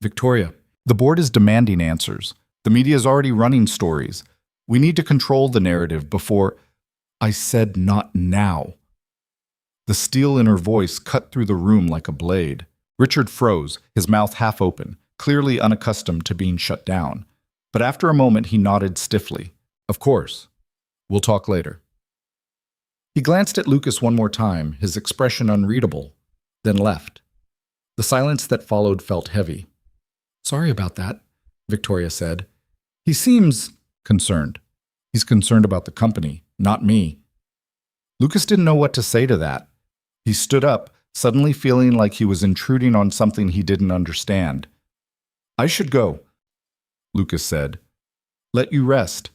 A: "Victoria, the board is demanding answers. The media is already running stories. We need to control the narrative before—" "I said not now." The steel in her voice cut through the room like a blade. Richard froze, his mouth half open, clearly unaccustomed to being shut down. But after a moment, he nodded stiffly. "Of course. We'll talk later." He glanced at Lucas one more time, his expression unreadable, then left. The silence that followed felt heavy. "Sorry about that," Victoria said. "He seems concerned. He's concerned about the company, not me." Lucas didn't know what to say to that. He stood up, suddenly feeling like he was intruding on something he didn't understand. "I should go," Lucas said. "Let you rest."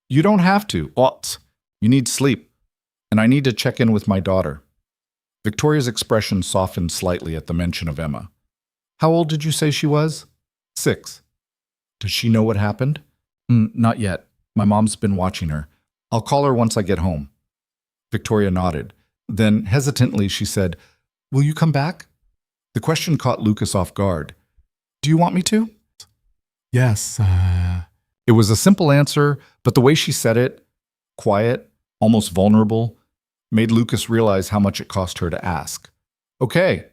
A: "You don't have to. You need sleep. And I need to check in with my daughter." Victoria's expression softened slightly at the mention of Emma. "How old did you say she was?" 6. "Does she know what happened?" Not yet. My mom's been watching her. I'll call her once I get home." Victoria nodded. Then, hesitantly, she said, "Will you come back?" The question caught Lucas off guard. Do you want me to? Yes. It was a simple answer, but the way she said it, quiet, almost vulnerable, made Lucas realize how much it cost her to ask. Okay,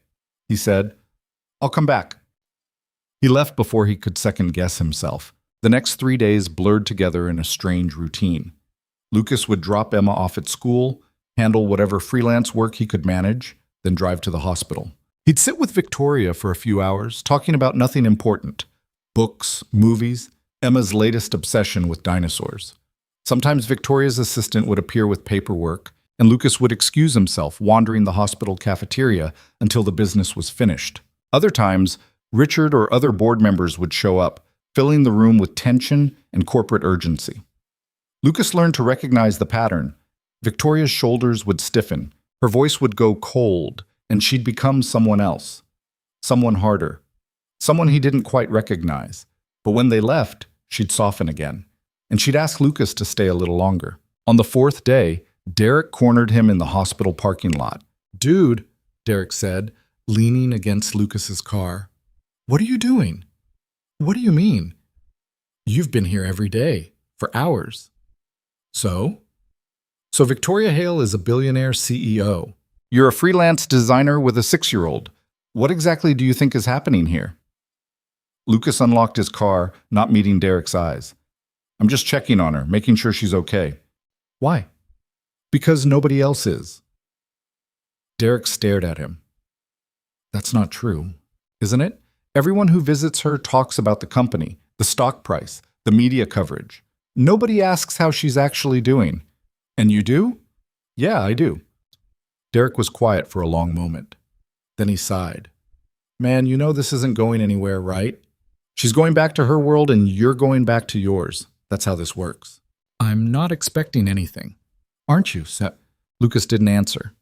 A: he said. I'll come back. He left before he could second-guess himself. The next 3 days blurred together in a strange routine. Lucas would drop Emma off at school, handle whatever freelance work he could manage, then drive to the hospital. He'd sit with Victoria for a few hours, talking about nothing important. Books, movies, Emma's latest obsession with dinosaurs. Sometimes Victoria's assistant would appear with paperwork, and Lucas would excuse himself, wandering the hospital cafeteria until the business was finished. Other times, Richard or other board members would show up, filling the room with tension and corporate urgency. Lucas learned to recognize the pattern. Victoria's shoulders would stiffen, her voice would go cold, and she'd become someone else. Someone harder. Someone he didn't quite recognize. But when they left, she'd soften again, and she'd ask Lucas to stay a little longer. On the 4th day, Derek cornered him in the hospital parking lot. Dude, Derek said, leaning against Lucas's car. What are you doing? What do you mean? You've been here every day, for hours. So Victoria Hale is a billionaire CEO. You're a freelance designer with a 6-year-old. What exactly do you think is happening here? Lucas unlocked his car, not meeting Derek's eyes. I'm just checking on her, making sure she's okay. Why? Because nobody else is. Derek stared at him. That's not true, isn't it? Everyone who visits her talks about the company, the stock price, the media coverage. Nobody asks how she's actually doing. And you do? Yeah, I do. Derek was quiet for a long moment. Then he sighed. Man, you know this isn't going anywhere, right? She's going back to her world and you're going back to yours. That's how this works. I'm not expecting anything. Aren't you, Seth? Lucas didn't answer.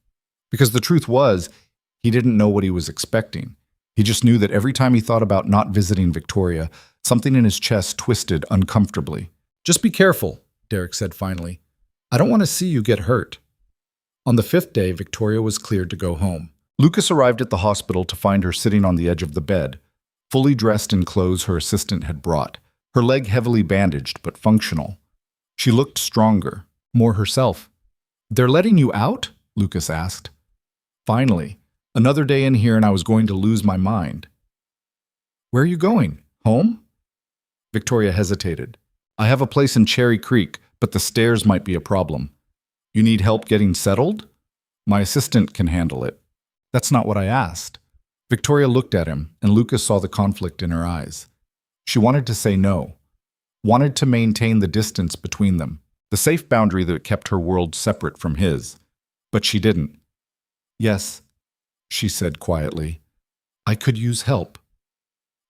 A: Because the truth was, he didn't know what he was expecting. He just knew that every time he thought about not visiting Victoria, something in his chest twisted uncomfortably. Just be careful, Derek said finally. I don't want to see you get hurt. On the 5th day, Victoria was cleared to go home. Lucas arrived at the hospital to find her sitting on the edge of the bed, fully dressed in clothes her assistant had brought, her leg heavily bandaged but functional. She looked stronger, more herself. They're letting you out? Lucas asked. Finally, another day in here and I was going to lose my mind. Where are you going? Home? Victoria hesitated. I have a place in Cherry Creek, but the stairs might be a problem. You need help getting settled? My assistant can handle it. That's not what I asked. Victoria looked at him, and Lucas saw the conflict in her eyes. She wanted to say no, wanted to maintain the distance between them, the safe boundary that kept her world separate from his. But she didn't. Yes, she said quietly. I could use help.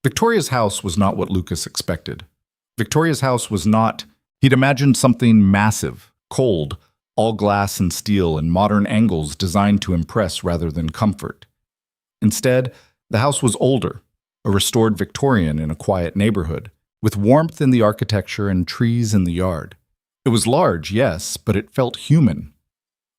A: Victoria's house was not what Lucas expected. Victoria's house was not. He'd imagined something massive, cold, all glass and steel and modern angles designed to impress rather than comfort. Instead, the house was older, a restored Victorian in a quiet neighborhood, with warmth in the architecture and trees in the yard. It was large, yes, but it felt human.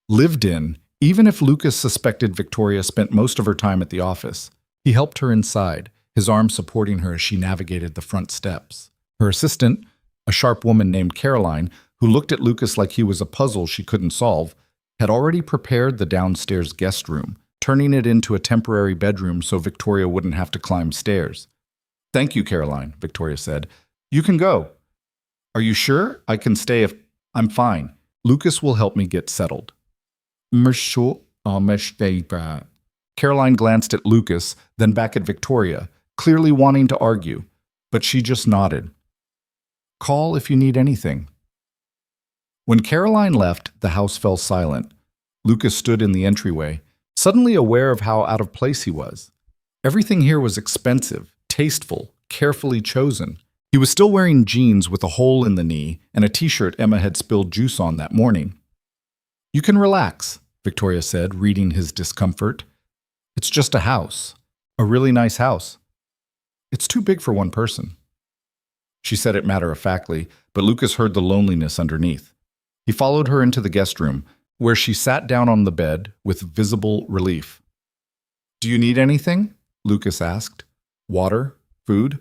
A: Lived in, even if Lucas suspected Victoria spent most of her time at the office. He helped her inside, his arm supporting her as she navigated the front steps. Her assistant, a sharp woman named Caroline, who looked at Lucas like he was a puzzle she couldn't solve, had already prepared the downstairs guest room, turning it into a temporary bedroom so Victoria wouldn't have to climb stairs. Thank you, Caroline, Victoria said. You can go. Are you sure? I can stay if... I'm fine. Lucas will help me get settled. Caroline glanced at Lucas, then back at Victoria, clearly wanting to argue, but she just nodded. Call if you need anything. When Caroline left, the house fell silent. Lucas stood in the entryway, suddenly aware of how out of place he was. Everything here was expensive, tasteful, carefully chosen. He was still wearing jeans with a hole in the knee and a t-shirt Emma had spilled juice on that morning. You can relax, Victoria said, reading his discomfort. It's just a house. A really nice house. It's too big for one person. She said it matter-of-factly, but Lucas heard the loneliness underneath. He followed her into the guest room, where she sat down on the bed with visible relief. Do you need anything? Lucas asked. Water? Food?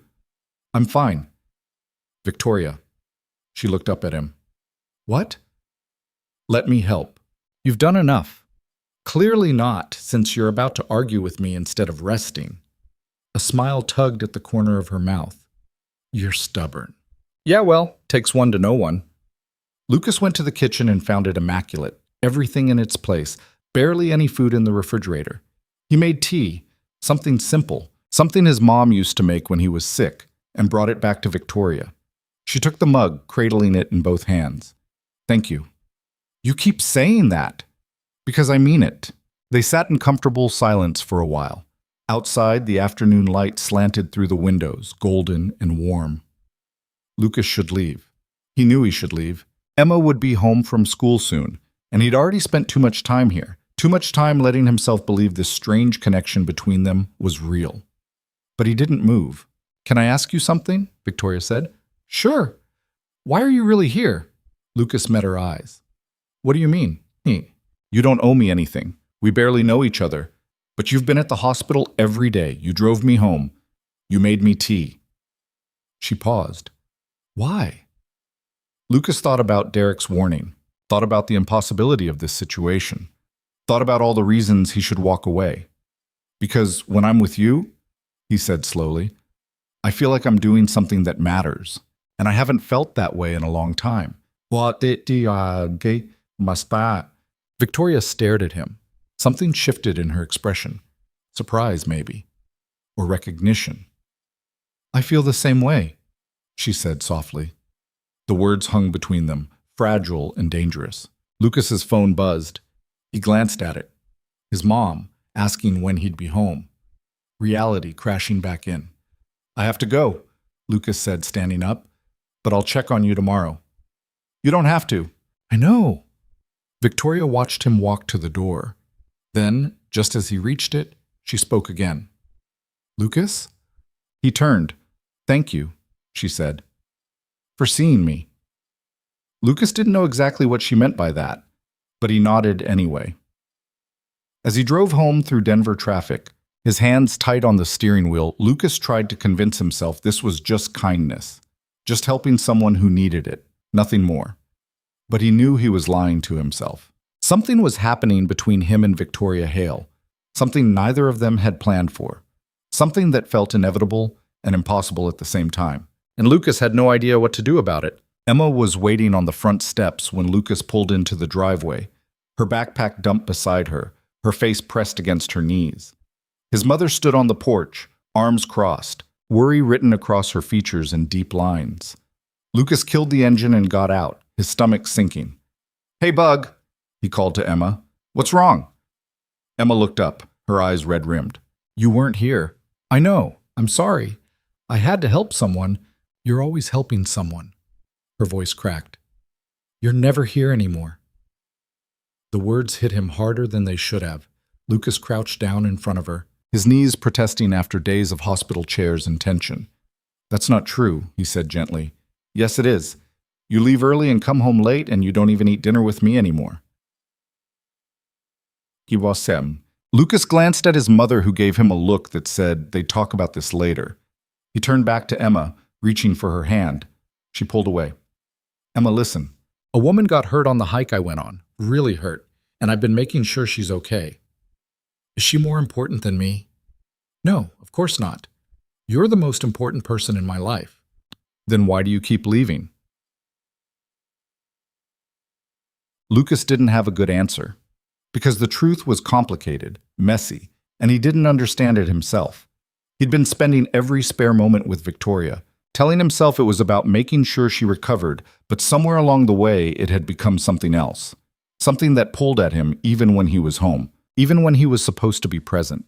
A: I'm fine. Victoria. She looked up at him. What? Let me help. You've done enough. Clearly not, since you're about to argue with me instead of resting. A smile tugged at the corner of her mouth. You're stubborn. Yeah, well, takes one to know one. Lucas went to the kitchen and found it immaculate, everything in its place, barely any food in the refrigerator. He made tea, something simple, something his mom used to make when he was sick, and brought it back to Victoria. She took the mug, cradling it in both hands. Thank you. You keep saying that. Because I mean it. They sat in comfortable silence for a while. Outside, the afternoon light slanted through the windows, golden and warm. Lucas should leave. He knew he should leave. Emma would be home from school soon, and he'd already spent too much time here, too much time letting himself believe this strange connection between them was real. But he didn't move. Can I ask you something? Victoria said. Sure. Why are you really here? Lucas met her eyes. What do you mean? You don't owe me anything. We barely know each other. But you've been at the hospital every day. You drove me home. You made me tea. She paused. Why? Lucas thought about Derek's warning, thought about the impossibility of this situation, thought about all the reasons he should walk away. Because when I'm with you, he said slowly, I feel like I'm doing something that matters, and I haven't felt that way in a long time. Victoria stared at him. Something shifted in her expression. Surprise, maybe. Or recognition. I feel the same way, she said softly. The words hung between them, fragile and dangerous. Lucas's phone buzzed. He glanced at it. His mom, asking when he'd be home. Reality crashing back in. I have to go, Lucas said, standing up, but I'll check on you tomorrow. You don't have to. I know. Victoria watched him walk to the door. Then, just as he reached it, she spoke again. Lucas? He turned. Thank you, she said, for seeing me. Lucas didn't know exactly what she meant by that, but he nodded anyway. As he drove home through Denver traffic, his hands tight on the steering wheel, Lucas tried to convince himself this was just kindness, just helping someone who needed it, nothing more. But he knew he was lying to himself. Something was happening between him and Victoria Hale, something neither of them had planned for, something that felt inevitable and impossible at the same time. And Lucas had no idea what to do about it. Emma was waiting on the front steps when Lucas pulled into the driveway, her backpack dumped beside her, her face pressed against her knees. His mother stood on the porch, arms crossed, worry written across her features in deep lines. Lucas killed the engine and got out, his stomach sinking. Hey, Bug, he called to Emma. What's wrong? Emma looked up, her eyes red-rimmed. You weren't here. I know. I'm sorry. I had to help someone. You're always helping someone. Her voice cracked. You're never here anymore. The words hit him harder than they should have. Lucas crouched down in front of her, his knees protesting after days of hospital chairs and tension. That's not true, he said gently. Yes, it is. You leave early and come home late, and you don't even eat dinner with me anymore. Lucas glanced at his mother, who gave him a look that said they'd talk about this later. He turned back to Emma, reaching for her hand. She pulled away. Emma, listen. A woman got hurt on the hike I went on, really hurt, and I've been making sure she's okay. Is she more important than me? No, of course not. You're the most important person in my life. Then why do you keep leaving? Lucas didn't have a good answer, because the truth was complicated, messy, and he didn't understand it himself. He'd been spending every spare moment with Victoria, telling himself it was about making sure she recovered, but somewhere along the way it had become something else, something that pulled at him even when he was home, even when he was supposed to be present.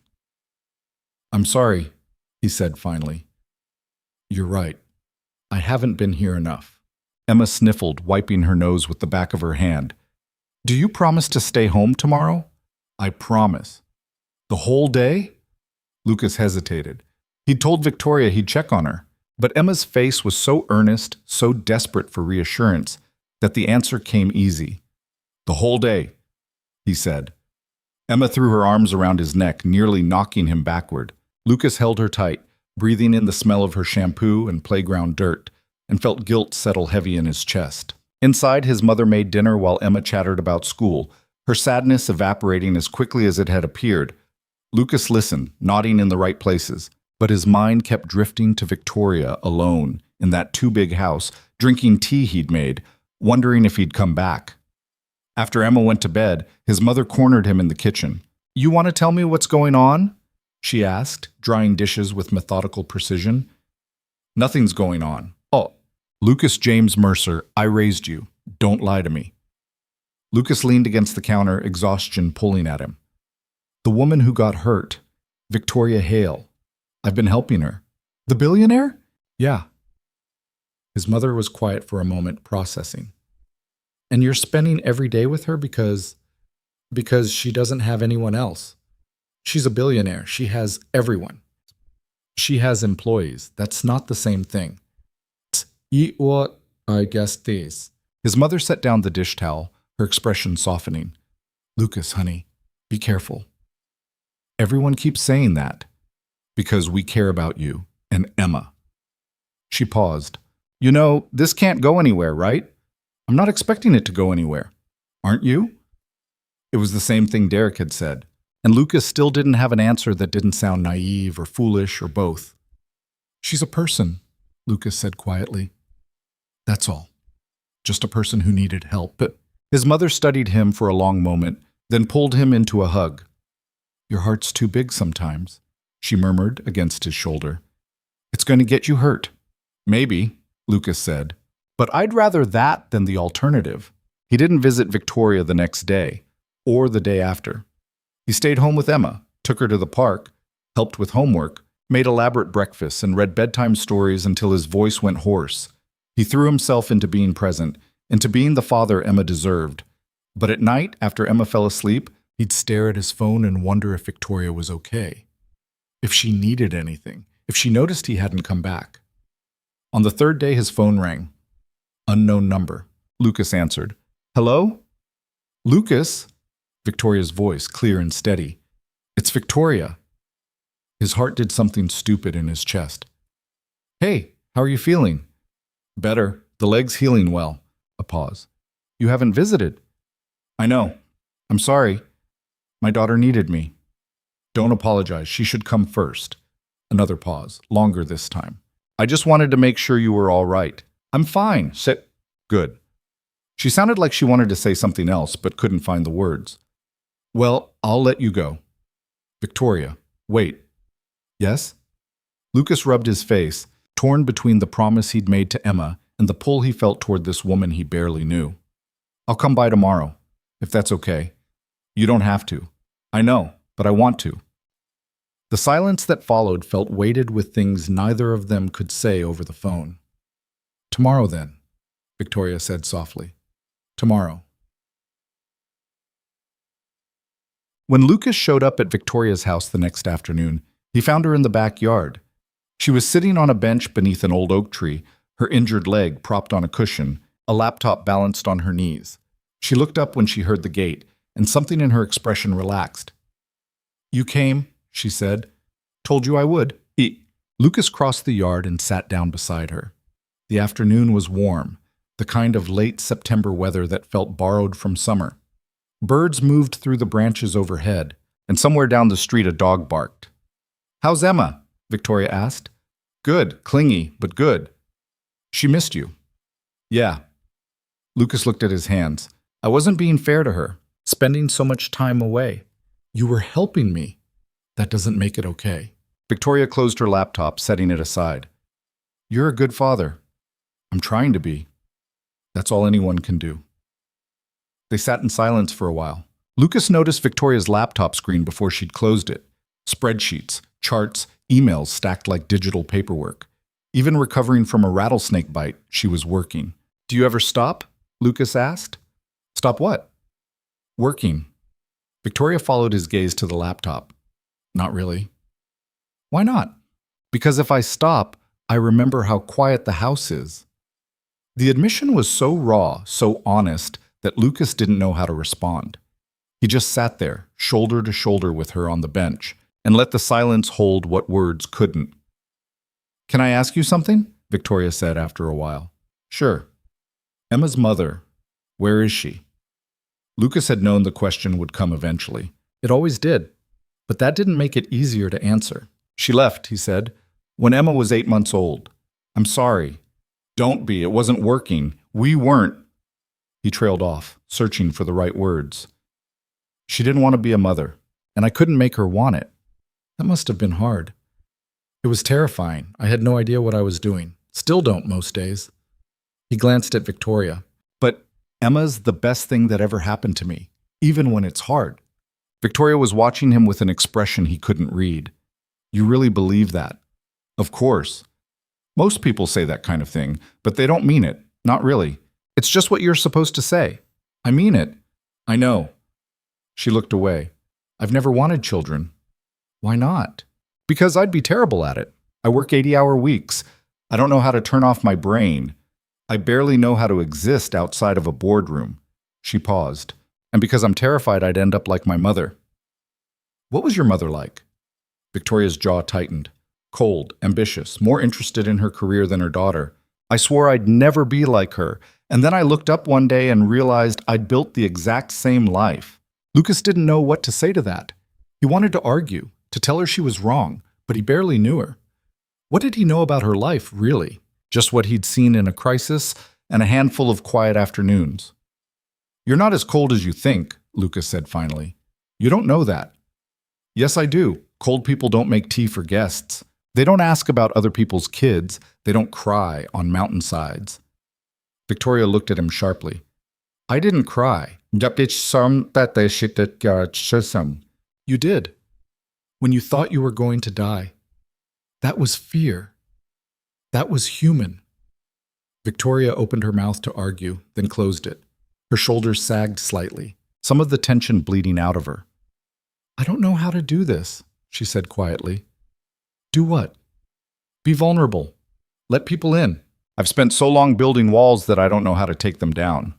A: I'm sorry, he said finally. You're right. I haven't been here enough. Emma sniffled, wiping her nose with the back of her hand. Do you promise to stay home tomorrow? I promise. The whole day? Lucas hesitated. He'd told Victoria he'd check on her, but Emma's face was so earnest, so desperate for reassurance, that the answer came easy. The whole day, he said. Emma threw her arms around his neck, nearly knocking him backward. Lucas held her tight, breathing in the smell of her shampoo and playground dirt, and felt guilt settle heavy in his chest. Inside, his mother made dinner while Emma chattered about school, her sadness evaporating as quickly as it had appeared. Lucas listened, nodding in the right places, but his mind kept drifting to Victoria alone in that too-big house, drinking tea he'd made, wondering if he'd come back. After Emma went to bed, his mother cornered him in the kitchen. "You want to tell me what's going on?" she asked, drying dishes with methodical precision. "Nothing's going on." "Oh, Lucas James Mercer, I raised you. Don't lie to me." Lucas leaned against the counter, exhaustion pulling at him. "The woman who got hurt, Victoria Hale. I've been helping her." "The billionaire?" "Yeah." His mother was quiet for a moment, processing. "And you're spending every day with her because she doesn't have anyone else. She's a billionaire. She has everyone. She has employees. That's not the same thing." "Eat what? I guess this." His mother set down the dish towel, her expression softening. "Lucas, honey, be careful. Everyone keeps saying that because we care about you and Emma." She paused. "You know, this can't go anywhere, right? I'm not expecting it to go anywhere. Aren't you?" It was the same thing Derek had said, and Lucas still didn't have an answer that didn't sound naive or foolish or both. "She's a person," Lucas said quietly. "That's all. Just a person who needed help." But his mother studied him for a long moment, then pulled him into a hug. "Your heart's too big sometimes," she murmured against his shoulder. "It's going to get you hurt." "Maybe," Lucas said. "But I'd rather that than the alternative." He didn't visit Victoria the next day, or the day after. He stayed home with Emma, took her to the park, helped with homework, made elaborate breakfasts, and read bedtime stories until his voice went hoarse. He threw himself into being present, into being the father Emma deserved. But at night, after Emma fell asleep, he'd stare at his phone and wonder if Victoria was okay, if she needed anything, if she noticed he hadn't come back. On the third day, his phone rang. Unknown number. Lucas answered. "Hello?" "Lucas?" Victoria's voice, clear and steady. "It's Victoria." His heart did something stupid in his chest. "Hey, how are you feeling?" "Better. The leg's healing well." A pause. "You haven't visited." "I know. I'm sorry. My daughter needed me." "Don't apologize. She should come first." Another pause, longer this time. "I just wanted to make sure you were all right." "I'm fine." "Good." She sounded like she wanted to say something else, but couldn't find the words. "Well, I'll let you go." "Victoria, wait." "Yes?" Lucas rubbed his face, torn between the promise he'd made to Emma and the pull he felt toward this woman he barely knew. "I'll come by tomorrow, if that's okay." "You don't have to." "I know, but I want to." The silence that followed felt weighted with things neither of them could say over the phone. "Tomorrow, then," Victoria said softly. "Tomorrow." When Lucas showed up at Victoria's house the next afternoon, he found her in the backyard. She was sitting on a bench beneath an old oak tree, her injured leg propped on a cushion, a laptop balanced on her knees. She looked up when she heard the gate, and something in her expression relaxed. "You came," she said. "Told you I would." Lucas crossed the yard and sat down beside her. The afternoon was warm, the kind of late September weather that felt borrowed from summer. Birds moved through the branches overhead, and somewhere down the street a dog barked. "How's Emma?" Victoria asked. "Good, clingy, but good." "She missed you." "Yeah." Lucas looked at his hands. "I wasn't being fair to her, spending so much time away. You were helping me. That doesn't make it okay." Victoria closed her laptop, setting it aside. "You're a good father." "I'm trying to be." "That's all anyone can do." They sat in silence for a while. Lucas noticed Victoria's laptop screen before she'd closed it. Spreadsheets, charts, emails stacked like digital paperwork. Even recovering from a rattlesnake bite, she was working. "Do you ever stop?" Lucas asked. "Stop what?" "Working." Victoria followed his gaze to the laptop. "Not really." "Why not?" "Because if I stop, I remember how quiet the house is." The admission was so raw, so honest, that Lucas didn't know how to respond. He just sat there, shoulder to shoulder with her on the bench, and let the silence hold what words couldn't. Can I ask you something? Victoria said after a while. Sure. Emma's mother, where is she? Lucas had known the question would come eventually. It always did. But that didn't make it easier to answer. She left, he said, when Emma was 8 months old. I'm sorry. Don't be. It wasn't working. We weren't. He trailed off, searching for the right words. She didn't want to be a mother, and I couldn't make her want it. That must have been hard. It was terrifying. I had no idea what I was doing. Still don't most days. He glanced at Victoria. But Emma's the best thing that ever happened to me, even when it's hard. Victoria was watching him with an expression he couldn't read. You really believe that? Of course. Most people say that kind of thing, but they don't mean it. Not really. It's just what you're supposed to say. I mean it. I know. She looked away. I've never wanted children. Why not? Because I'd be terrible at it. I work 80-hour weeks. I don't know how to turn off my brain. I barely know how to exist outside of a boardroom. She paused. And because I'm terrified I'd end up like my mother. What was your mother like? Victoria's jaw tightened. Cold, ambitious, more interested in her career than her daughter. I swore I'd never be like her, and then I looked up one day and realized I'd built the exact same life. Lucas didn't know what to say to that. He wanted to argue, to tell her she was wrong, but he barely knew her. What did he know about her life, really? Just what he'd seen in a crisis and a handful of quiet afternoons. You're not as cold as you think, Lucas said finally. You don't know that. Yes, I do. Cold people don't make tea for guests. They don't ask about other people's kids. They don't cry on mountainsides. Victoria looked at him sharply. I didn't cry. You did. When you thought you were going to die. That was fear. That was human. Victoria opened her mouth to argue, then closed it. Her shoulders sagged slightly, some of the tension bleeding out of her. I don't know how to do this, she said quietly. Do what? Be vulnerable. Let people in. I've spent so long building walls that I don't know how to take them down.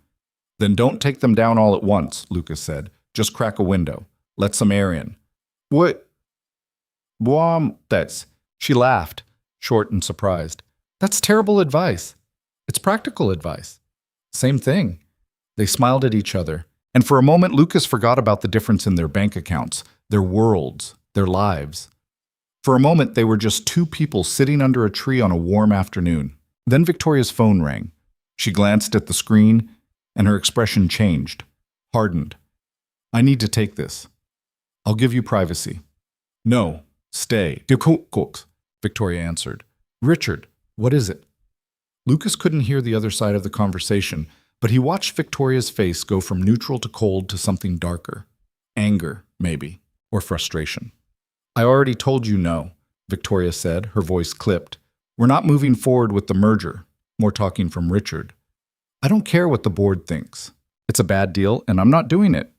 A: Then don't take them down all at once, Lucas said. Just crack a window. Let some air in. What? That's... She laughed, short and surprised. That's terrible advice. It's practical advice. Same thing. They smiled at each other, and for a moment Lucas forgot about the difference in their bank accounts, their worlds, their lives. For a moment they were just two people sitting under a tree on a warm afternoon. Then Victoria's phone rang. She glanced at the screen, and her expression changed, hardened. I need to take this. I'll give you privacy. No, stay. Victoria answered. Richard, what is it? Lucas couldn't hear the other side of the conversation, but he watched Victoria's face go from neutral to cold to something darker. Anger, maybe, or frustration. I already told you no, Victoria said, her voice clipped. We're not moving forward with the merger. More talking from Richard. I don't care what the board thinks. It's a bad deal, and I'm not doing it.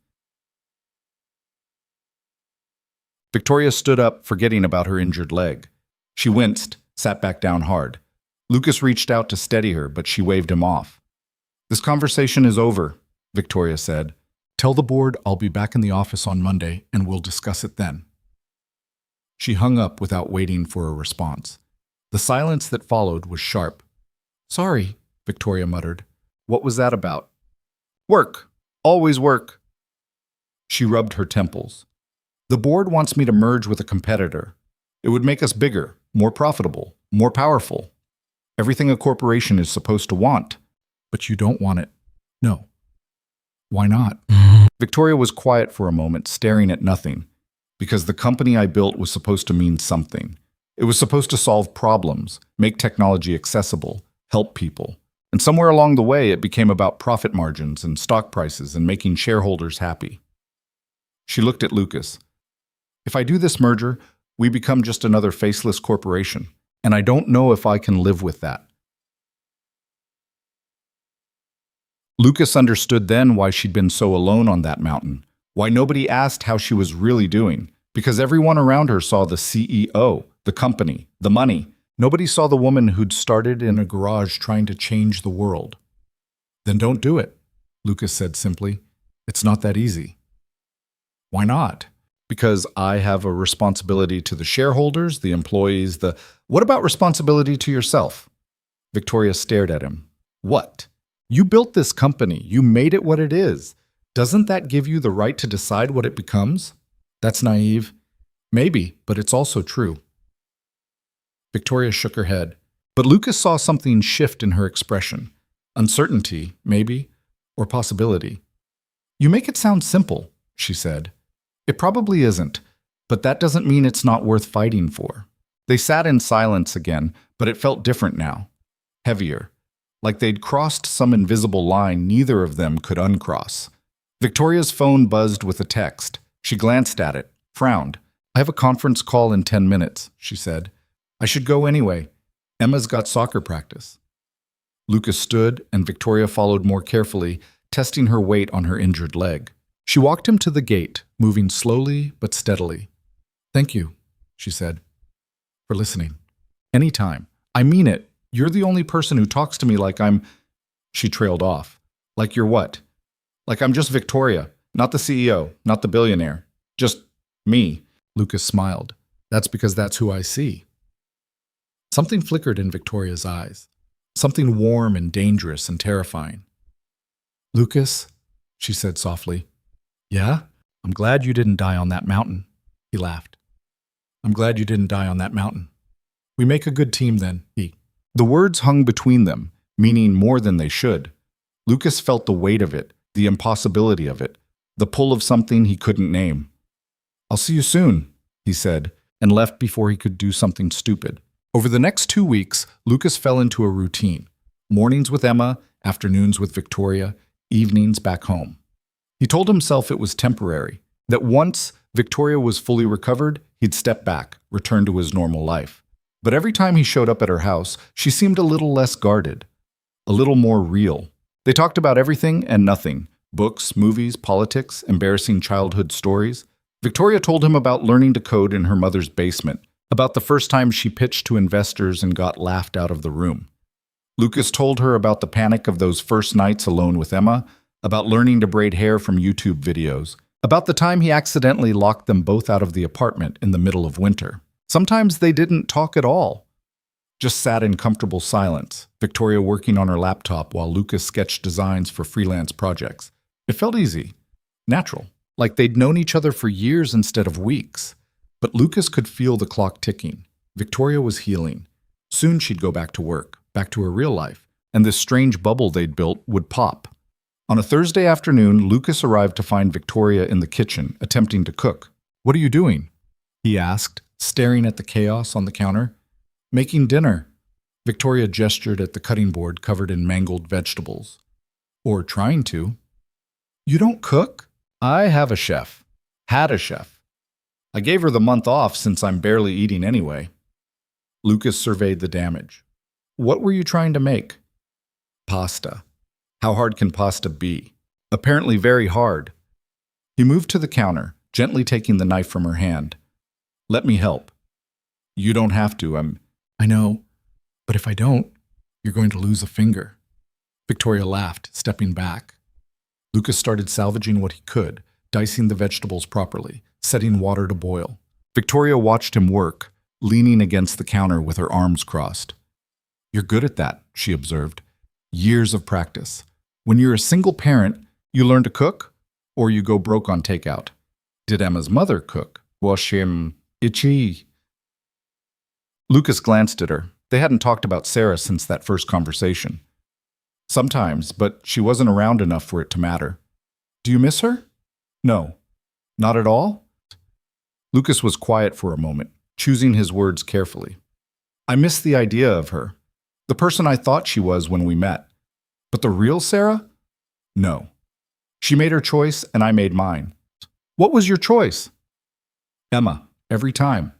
A: Victoria stood up, forgetting about her injured leg. She winced, sat back down hard. Lucas reached out to steady her, but she waved him off. This conversation is over, Victoria said. Tell the board I'll be back in the office on Monday, and we'll discuss it then. She hung up without waiting for a response. The silence that followed was sharp. Sorry, Victoria muttered. What was that about? Work. Always work. She rubbed her temples. The board wants me to merge with a competitor. It would make us bigger, more profitable, more powerful. Everything a corporation is supposed to want. But you don't want it. No. Why not? Victoria was quiet for a moment, staring at nothing. Because the company I built was supposed to mean something. It was supposed to solve problems, make technology accessible, help people. And somewhere along the way, it became about profit margins and stock prices and making shareholders happy. She looked at Lucas. If I do this merger, we become just another faceless corporation. And I don't know if I can live with that. Lucas understood then why she'd been so alone on that mountain, why nobody asked how she was really doing, because everyone around her saw the CEO, the company, the money. Nobody saw the woman who'd started in a garage trying to change the world. Then don't do it, Lucas said simply. It's not that easy. Why not? Because I have a responsibility to the shareholders, the employees, the... What about responsibility to yourself? Victoria stared at him. What? You built this company. You made it what it is. Doesn't that give you the right to decide what it becomes? That's naive. Maybe, but it's also true. Victoria shook her head, but Lucas saw something shift in her expression. Uncertainty, maybe, or possibility. You make it sound simple, she said. It probably isn't, but that doesn't mean it's not worth fighting for. They sat in silence again, but it felt different now. Heavier. Like they'd crossed some invisible line neither of them could uncross. Victoria's phone buzzed with a text. She glanced at it, frowned. I have a conference call in 10 minutes, she said. I should go anyway. Emma's got soccer practice. Lucas stood, and Victoria followed more carefully, testing her weight on her injured leg. She walked him to the gate, moving slowly but steadily. Thank you, she said, for listening. Anytime. I mean it. You're the only person who talks to me like I'm... She trailed off. Like you're what? Like I'm just Victoria, not the CEO, not the billionaire. Just me. Lucas smiled. That's because that's who I see. Something flickered in Victoria's eyes. Something warm and dangerous and terrifying. Lucas, she said softly. Yeah? I'm glad you didn't die on that mountain, he laughed. I'm glad you didn't die on that mountain. We make a good team then, he. The words hung between them, meaning more than they should. Lucas felt the weight of it, the impossibility of it, the pull of something he couldn't name. I'll see you soon, he said, and left before he could do something stupid. Over the next 2 weeks, Lucas fell into a routine. Mornings with Emma, afternoons with Victoria, evenings back home. He told himself it was temporary, that once Victoria was fully recovered, he'd step back, return to his normal life. But every time he showed up at her house, she seemed a little less guarded, a little more real. They talked about everything and nothing, books, movies, politics, embarrassing childhood stories. Victoria told him about learning to code in her mother's basement, about the first time she pitched to investors and got laughed out of the room. Lucas told her about the panic of those first nights alone with Emma, about learning to braid hair from YouTube videos, about the time he accidentally locked them both out of the apartment in the middle of winter. Sometimes they didn't talk at all, just sat in comfortable silence, Victoria working on her laptop while Lucas sketched designs for freelance projects. It felt easy, natural, like they'd known each other for years instead of weeks. But Lucas could feel the clock ticking. Victoria was healing. Soon she'd go back to work, back to her real life, and this strange bubble they'd built would pop. On a Thursday afternoon, Lucas arrived to find Victoria in the kitchen, attempting to cook. What are you doing? He asked, staring at the chaos on the counter. Making dinner. Victoria gestured at the cutting board covered in mangled vegetables. Or trying to. You don't cook? I have a chef. Had a chef. I gave her the month off since I'm barely eating anyway. Lucas surveyed the damage. What were you trying to make? Pasta. How hard can pasta be? Apparently very hard. He moved to the counter, gently taking the knife from her hand. Let me help. You don't have to, I know, but if I don't, you're going to lose a finger. Victoria laughed, stepping back. Lucas started salvaging what he could, dicing the vegetables properly, setting water to boil. Victoria watched him work, leaning against the counter with her arms crossed. You're good at that, she observed. Years of practice. When you're a single parent, you learn to cook, or you go broke on takeout. Did Emma's mother cook? Wash him itchy. Lucas glanced at her. They hadn't talked about Sarah since that first conversation. Sometimes, but she wasn't around enough for it to matter. Do you miss her? No. Not at all? Lucas was quiet for a moment, choosing his words carefully. I miss the idea of her, the person I thought she was when we met. But the real Sarah? No. She made her choice and I made mine. What was your choice? Emma, every time.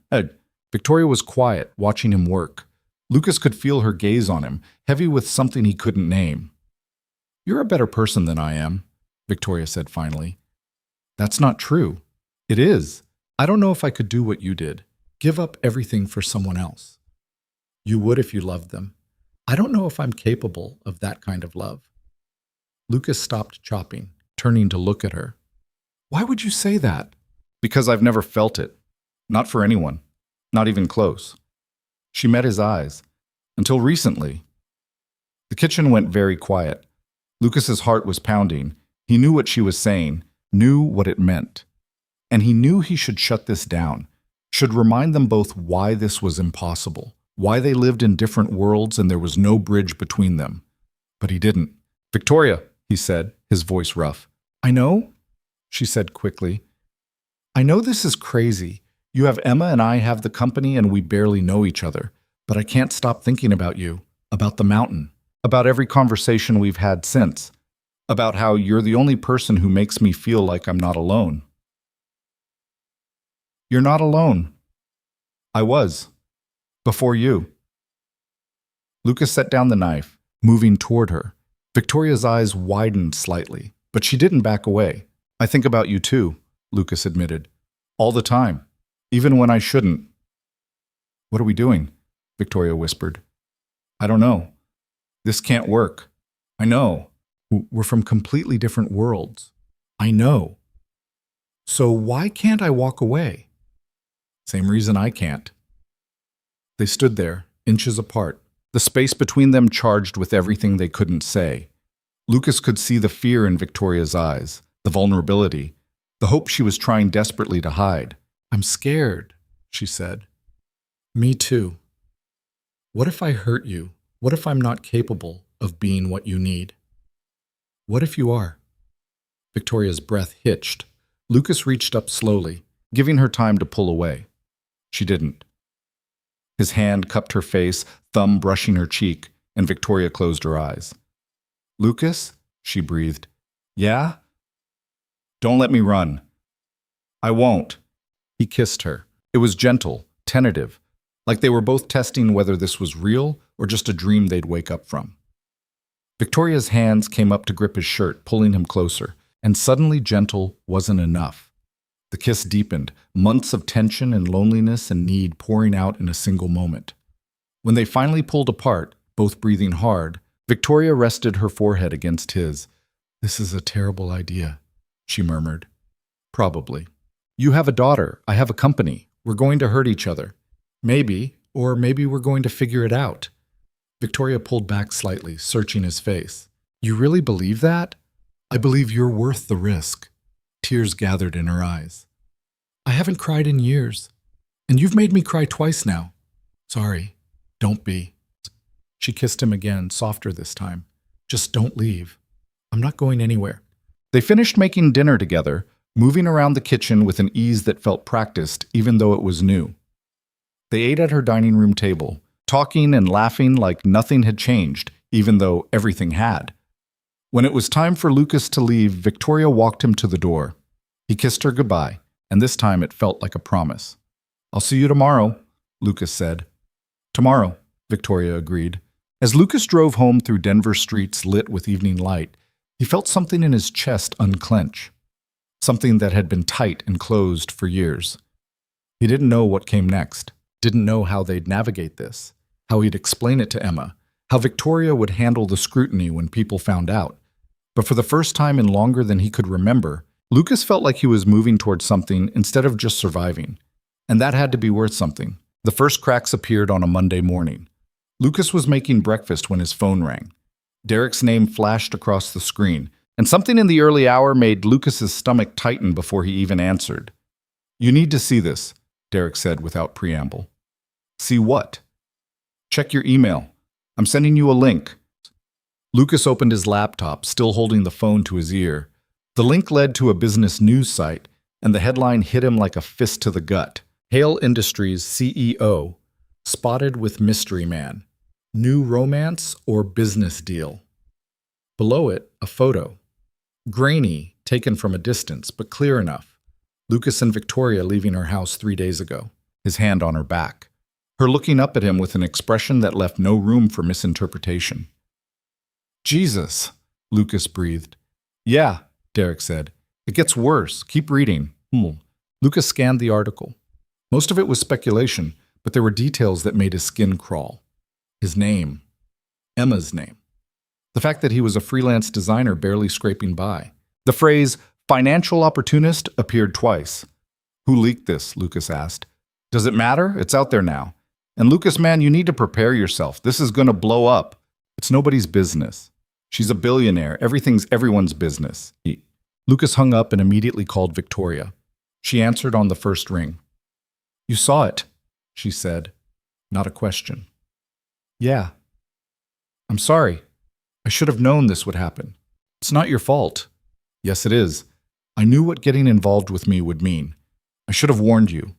A: Victoria was quiet, watching him work. Lucas could feel her gaze on him, heavy with something he couldn't name. You're a better person than I am, Victoria said finally. That's not true. It is. I don't know if I could do what you did. Give up everything for someone else. You would if you loved them. I don't know if I'm capable of that kind of love. Lucas stopped chopping, turning to look at her. Why would you say that? Because I've never felt it. Not for anyone. Not even close. She met his eyes. Until recently. The kitchen went very quiet. Lucas's heart was pounding. He knew what she was saying, knew what it meant. And he knew he should shut this down, should remind them both why this was impossible, why they lived in different worlds and there was no bridge between them. But he didn't. "Victoria," he said, his voice rough. "I know," she said quickly. "I know this is crazy. You have Emma and I have the company and we barely know each other. But I can't stop thinking about you, about the mountain, about every conversation we've had since, about how you're the only person who makes me feel like I'm not alone." "You're not alone." "I was. Before you." Lucas set down the knife, moving toward her. Victoria's eyes widened slightly, but she didn't back away. "I think about you too," Lucas admitted. "All the time. Even when I shouldn't." "What are we doing?" Victoria whispered. "I don't know. This can't work. I know. We're from completely different worlds. I know. So why can't I walk away?" "Same reason I can't." They stood there, inches apart, the space between them charged with everything they couldn't say. Lucas could see the fear in Victoria's eyes, the vulnerability, the hope she was trying desperately to hide. "I'm scared," she said. "Me too. What if I hurt you? What if I'm not capable of being what you need? What if you are?" Victoria's breath hitched. Lucas reached up slowly, giving her time to pull away. She didn't. His hand cupped her face, thumb brushing her cheek, and Victoria closed her eyes. "Lucas?" she breathed. "Yeah?" "Don't let me run." "I won't." He kissed her. It was gentle, tentative, like they were both testing whether this was real or just a dream they'd wake up from. Victoria's hands came up to grip his shirt, pulling him closer, and suddenly gentle wasn't enough. The kiss deepened, months of tension and loneliness and need pouring out in a single moment. When they finally pulled apart, both breathing hard, Victoria rested her forehead against his. "This is a terrible idea," she murmured. "Probably. You have a daughter, I have a company. We're going to hurt each other. Maybe, or maybe we're going to figure it out." Victoria pulled back slightly, searching his face. "You really believe that?" "I believe you're worth the risk." Tears gathered in her eyes. "I haven't cried in years, and you've made me cry twice now. Sorry, don't be." She kissed him again, softer this time. "Just don't leave. I'm not going anywhere." They finished making dinner together, moving around the kitchen with an ease that felt practiced, even though it was new. They ate at her dining room table, talking and laughing like nothing had changed, even though everything had. When it was time for Lucas to leave, Victoria walked him to the door. He kissed her goodbye, and this time it felt like a promise. "I'll see you tomorrow," Lucas said. "Tomorrow," Victoria agreed. As Lucas drove home through Denver streets lit with evening light, he felt something in his chest unclench, something that had been tight and closed for years. He didn't know what came next, didn't know how they'd navigate this, how he'd explain it to Emma, how Victoria would handle the scrutiny when people found out. But for the first time in longer than he could remember, Lucas felt like he was moving towards something instead of just surviving. And that had to be worth something. The first cracks appeared on a Monday morning. Lucas was making breakfast when his phone rang. Derek's name flashed across the screen, and something in the early hour made Lucas's stomach tighten before he even answered. "You need to see this," Derek said without preamble. "See what?" "Check your email. I'm sending you a link." Lucas opened his laptop, still holding the phone to his ear. The link led to a business news site, and the headline hit him like a fist to the gut. Hale Industries CEO spotted with mystery man. New romance or business deal? Below it, a photo. Grainy, taken from a distance, but clear enough. Lucas and Victoria leaving her house 3 days ago, his hand on her back. Her looking up at him with an expression that left no room for misinterpretation. "Jesus," Lucas breathed. "Yeah," Derek said. "It gets worse. Keep reading." Lucas scanned the article. Most of it was speculation, but there were details that made his skin crawl. His name. Emma's name. The fact that he was a freelance designer barely scraping by. The phrase, "financial opportunist," appeared twice. Who leaked this? Lucas asked. Does it matter? It's out there now. And Lucas, man, you need to prepare yourself. This is going to blow up. It's nobody's business. She's a billionaire. Everything's everyone's business. Lucas hung up and immediately called Victoria. She answered on the first ring. You saw it, she said. Not a question. Yeah. I'm sorry. I should have known this would happen. It's not your fault. Yes, it is. I knew what getting involved with me would mean. I should have warned you.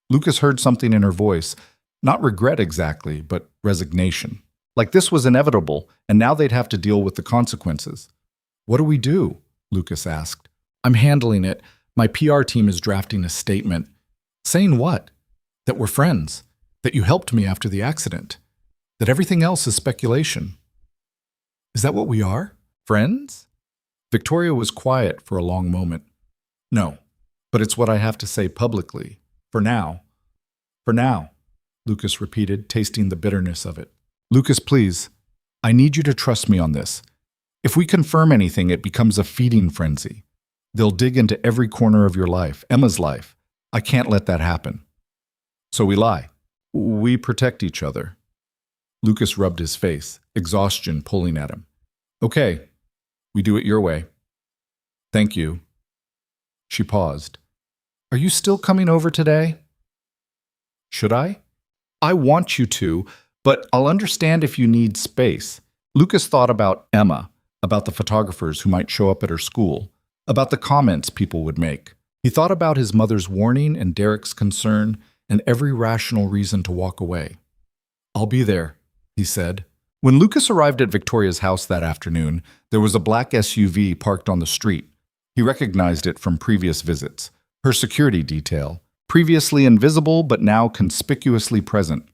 A: Lucas heard something in her voice, not regret exactly, but resignation. Like this was inevitable, and now they'd have to deal with the consequences. What do we do? Lucas asked. I'm handling it. My PR team is drafting a statement. Saying what? That we're friends. That you helped me after the accident. That everything else is speculation. Is that what we are? Friends? Victoria was quiet for a long moment. No, but it's what I have to say publicly. For now. For now, Lucas repeated, tasting the bitterness of it. Lucas, please, I need you to trust me on this. If we confirm anything, it becomes a feeding frenzy. They'll dig into every corner of your life, Emma's life. I can't let that happen. So we lie. We protect each other. Lucas rubbed his face, exhaustion pulling at him. Okay, we do it your way. Thank you. She paused. Are you still coming over today? Should I? I want you to, but I'll understand if you need space. Lucas thought about Emma, about the photographers who might show up at her school, about the comments people would make. He thought about his mother's warning and Derek's concern and every rational reason to walk away. I'll be there, he said. When Lucas arrived at Victoria's house that afternoon, there was a black SUV parked on the street. He recognized it from previous visits. Her security detail, previously invisible but now conspicuously present.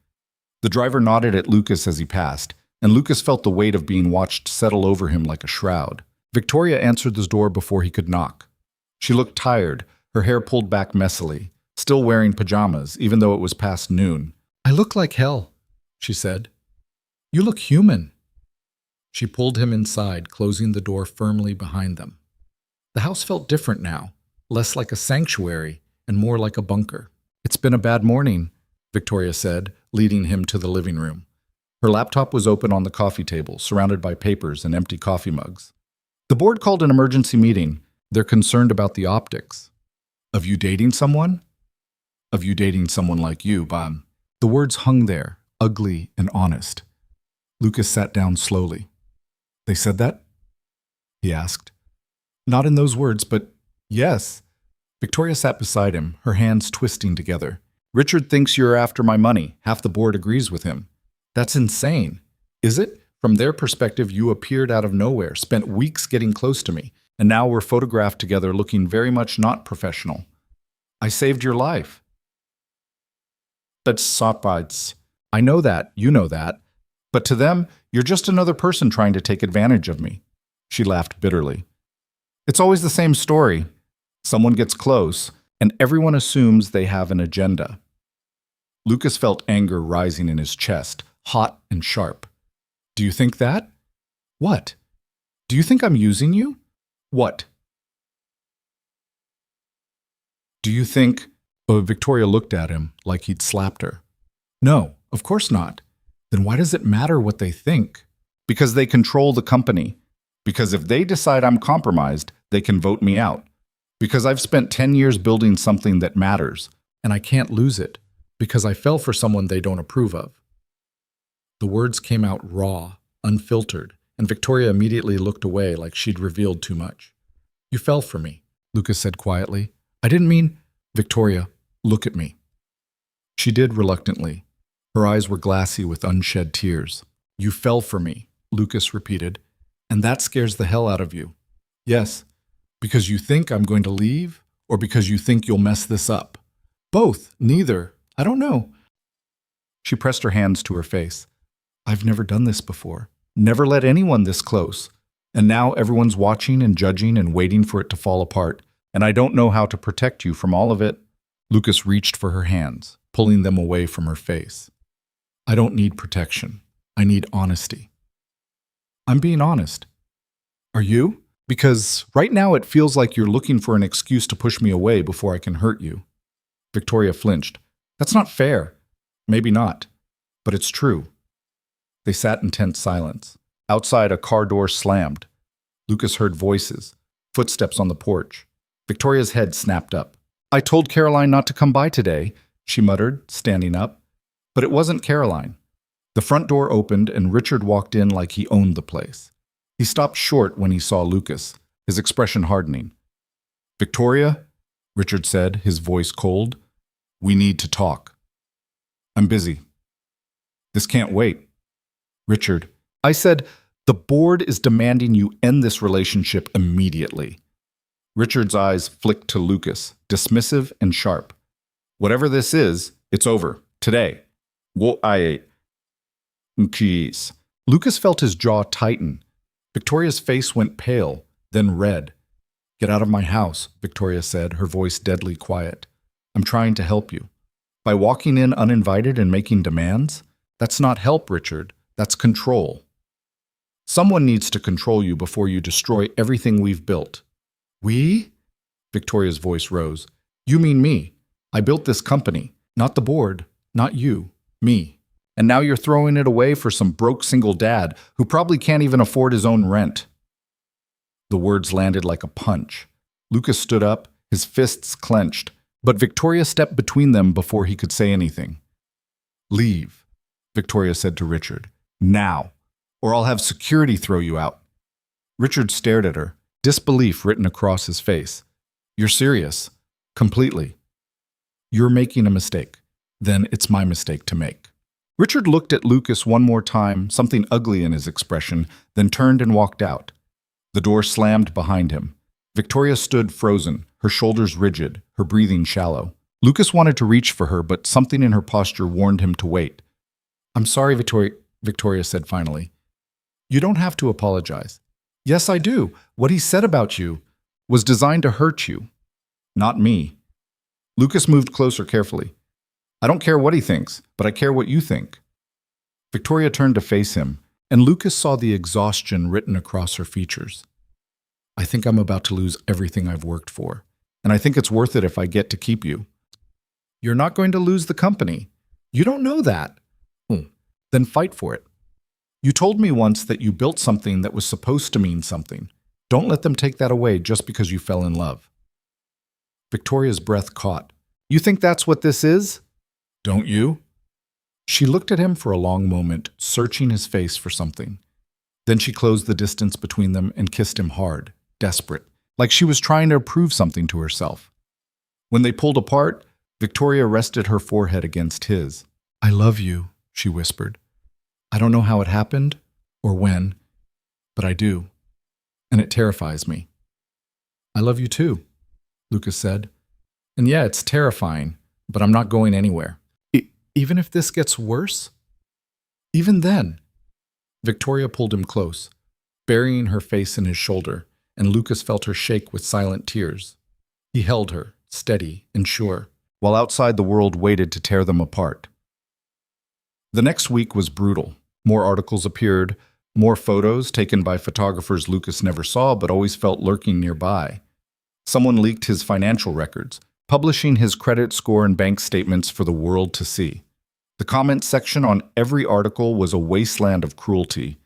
A: The driver nodded at Lucas as he passed, and Lucas felt the weight of being watched settle over him like a shroud. Victoria answered the door before he could knock. She looked tired, her hair pulled back messily, still wearing pajamas, even though it was past noon. I look like hell, she said. You look human. She pulled him inside, closing the door firmly behind them. The house felt different now, less like a sanctuary and more like a bunker. It's been a bad morning, Victoria said, leading him to the living room. Her laptop was open on the coffee table, surrounded by papers and empty coffee mugs. The board called an emergency meeting. They're concerned about the optics. Of you dating someone? Of you dating someone like you, Bob. The words hung there, ugly and honest. Lucas sat down slowly. They said that? He asked. Not in those words, but yes. Victoria sat beside him, her hands twisting together. Richard thinks you're after my money. Half the board agrees with him. That's insane. Is it? From their perspective, you appeared out of nowhere, spent weeks getting close to me, and now we're photographed together looking very much not professional. I saved your life. That's softbites. I know that, you know that. But to them, you're just another person trying to take advantage of me. She laughed bitterly. It's always the same story. Someone gets close, and everyone assumes they have an agenda. Lucas felt anger rising in his chest, hot and sharp. Do you think that? What? Do you think I'm using you? What? Do you think... Oh, Victoria looked at him like he'd slapped her. No, of course not. Then why does it matter what they think? Because they control the company. Because if they decide I'm compromised, they can vote me out. Because I've spent 10 years building something that matters, and I can't lose it, because I fell for someone they don't approve of. The words came out raw, unfiltered, and Victoria immediately looked away like she'd revealed too much. You fell for me, Lucas said quietly. I didn't mean... Victoria, look at me. She did reluctantly. Her eyes were glassy with unshed tears. You fell for me, Lucas repeated, and that scares the hell out of you. Yes, because you think I'm going to leave, or because you think you'll mess this up? Both, neither. I don't know. She pressed her hands to her face. I've never done this before. Never let anyone this close. And now everyone's watching and judging and waiting for it to fall apart, and I don't know how to protect you from all of it. Lucas reached for her hands, pulling them away from her face. I don't need protection. I need honesty. I'm being honest. Are you? Because right now it feels like you're looking for an excuse to push me away before I can hurt you. Victoria flinched. That's not fair. Maybe not. But it's true. They sat in tense silence. Outside, a car door slammed. Lucas heard voices, footsteps on the porch. Victoria's head snapped up. I told Caroline not to come by today, she muttered, standing up. But it wasn't Caroline. The front door opened and Richard walked in like he owned the place. He stopped short when he saw Lucas, his expression hardening. Victoria, Richard said, his voice cold, we need to talk. I'm busy. This can't wait. Richard, I said, the board is demanding you end this relationship immediately. Richard's eyes flicked to Lucas, dismissive and sharp. Whatever this is, it's over. Today. Jeez. Lucas felt his jaw tighten. Victoria's face went pale, then red. Get out of my house, Victoria said, her voice deadly quiet. I'm trying to help you. By walking in uninvited and making demands? That's not help, Richard. That's control. Someone needs to control you before you destroy everything we've built. We? Victoria's voice rose. You mean me. I built this company. Not the board. Not you. Me. And now you're throwing it away for some broke single dad who probably can't even afford his own rent. The words landed like a punch. Lucas stood up, his fists clenched, but Victoria stepped between them before he could say anything. Leave, Victoria said to Richard. Now, or I'll have security throw you out. Richard stared at her, disbelief written across his face. You're serious? Completely. You're making a mistake. Then it's my mistake to make. Richard looked at Lucas one more time, something ugly in his expression, then turned and walked out. The door slammed behind him. Victoria stood frozen, her shoulders rigid, her breathing shallow. Lucas wanted to reach for her, but something in her posture warned him to wait. I'm sorry, Victoria said finally. You don't have to apologize. Yes, I do. What he said about you was designed to hurt you. Not me. Lucas moved closer carefully. I don't care what he thinks, but I care what you think. Victoria turned to face him, and Lucas saw the exhaustion written across her features. I think I'm about to lose everything I've worked for, and I think it's worth it if I get to keep you. You're not going to lose the company. You don't know that. Then fight for it. You told me once that you built something that was supposed to mean something. Don't let them take that away just because you fell in love. Victoria's breath caught. You think that's what this is? Don't you? She looked at him for a long moment, searching his face for something. Then she closed the distance between them and kissed him hard, desperate, like she was trying to prove something to herself. When they pulled apart, Victoria rested her forehead against his. I love you, she whispered. I don't know how it happened or when, but I do, and it terrifies me. I love you too, Lucas said. And yeah, it's terrifying, but I'm not going anywhere. Even if this gets worse? Even then. Victoria pulled him close, burying her face in his shoulder, and Lucas felt her shake with silent tears. He held her, steady and sure, while outside the world waited to tear them apart. The next week was brutal. More articles appeared, more photos taken by photographers Lucas never saw but always felt lurking nearby. Someone leaked his financial records, publishing his credit score and bank statements for the world to see. The comments section on every article was a wasteland of cruelty.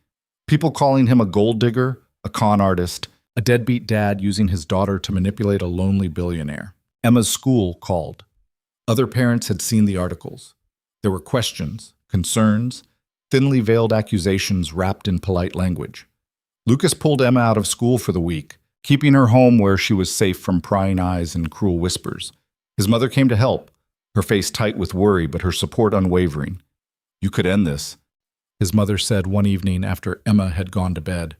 A: People calling him a gold digger, a con artist, a deadbeat dad using his daughter to manipulate a lonely billionaire. Emma's school called. Other parents had seen the articles. There were questions, concerns, thinly veiled accusations wrapped in polite language. Lucas pulled Emma out of school for the week, keeping her home where she was safe from prying eyes and cruel whispers. His mother came to help, her face tight with worry but her support unwavering. You could end this, his mother said one evening after Emma had gone to bed.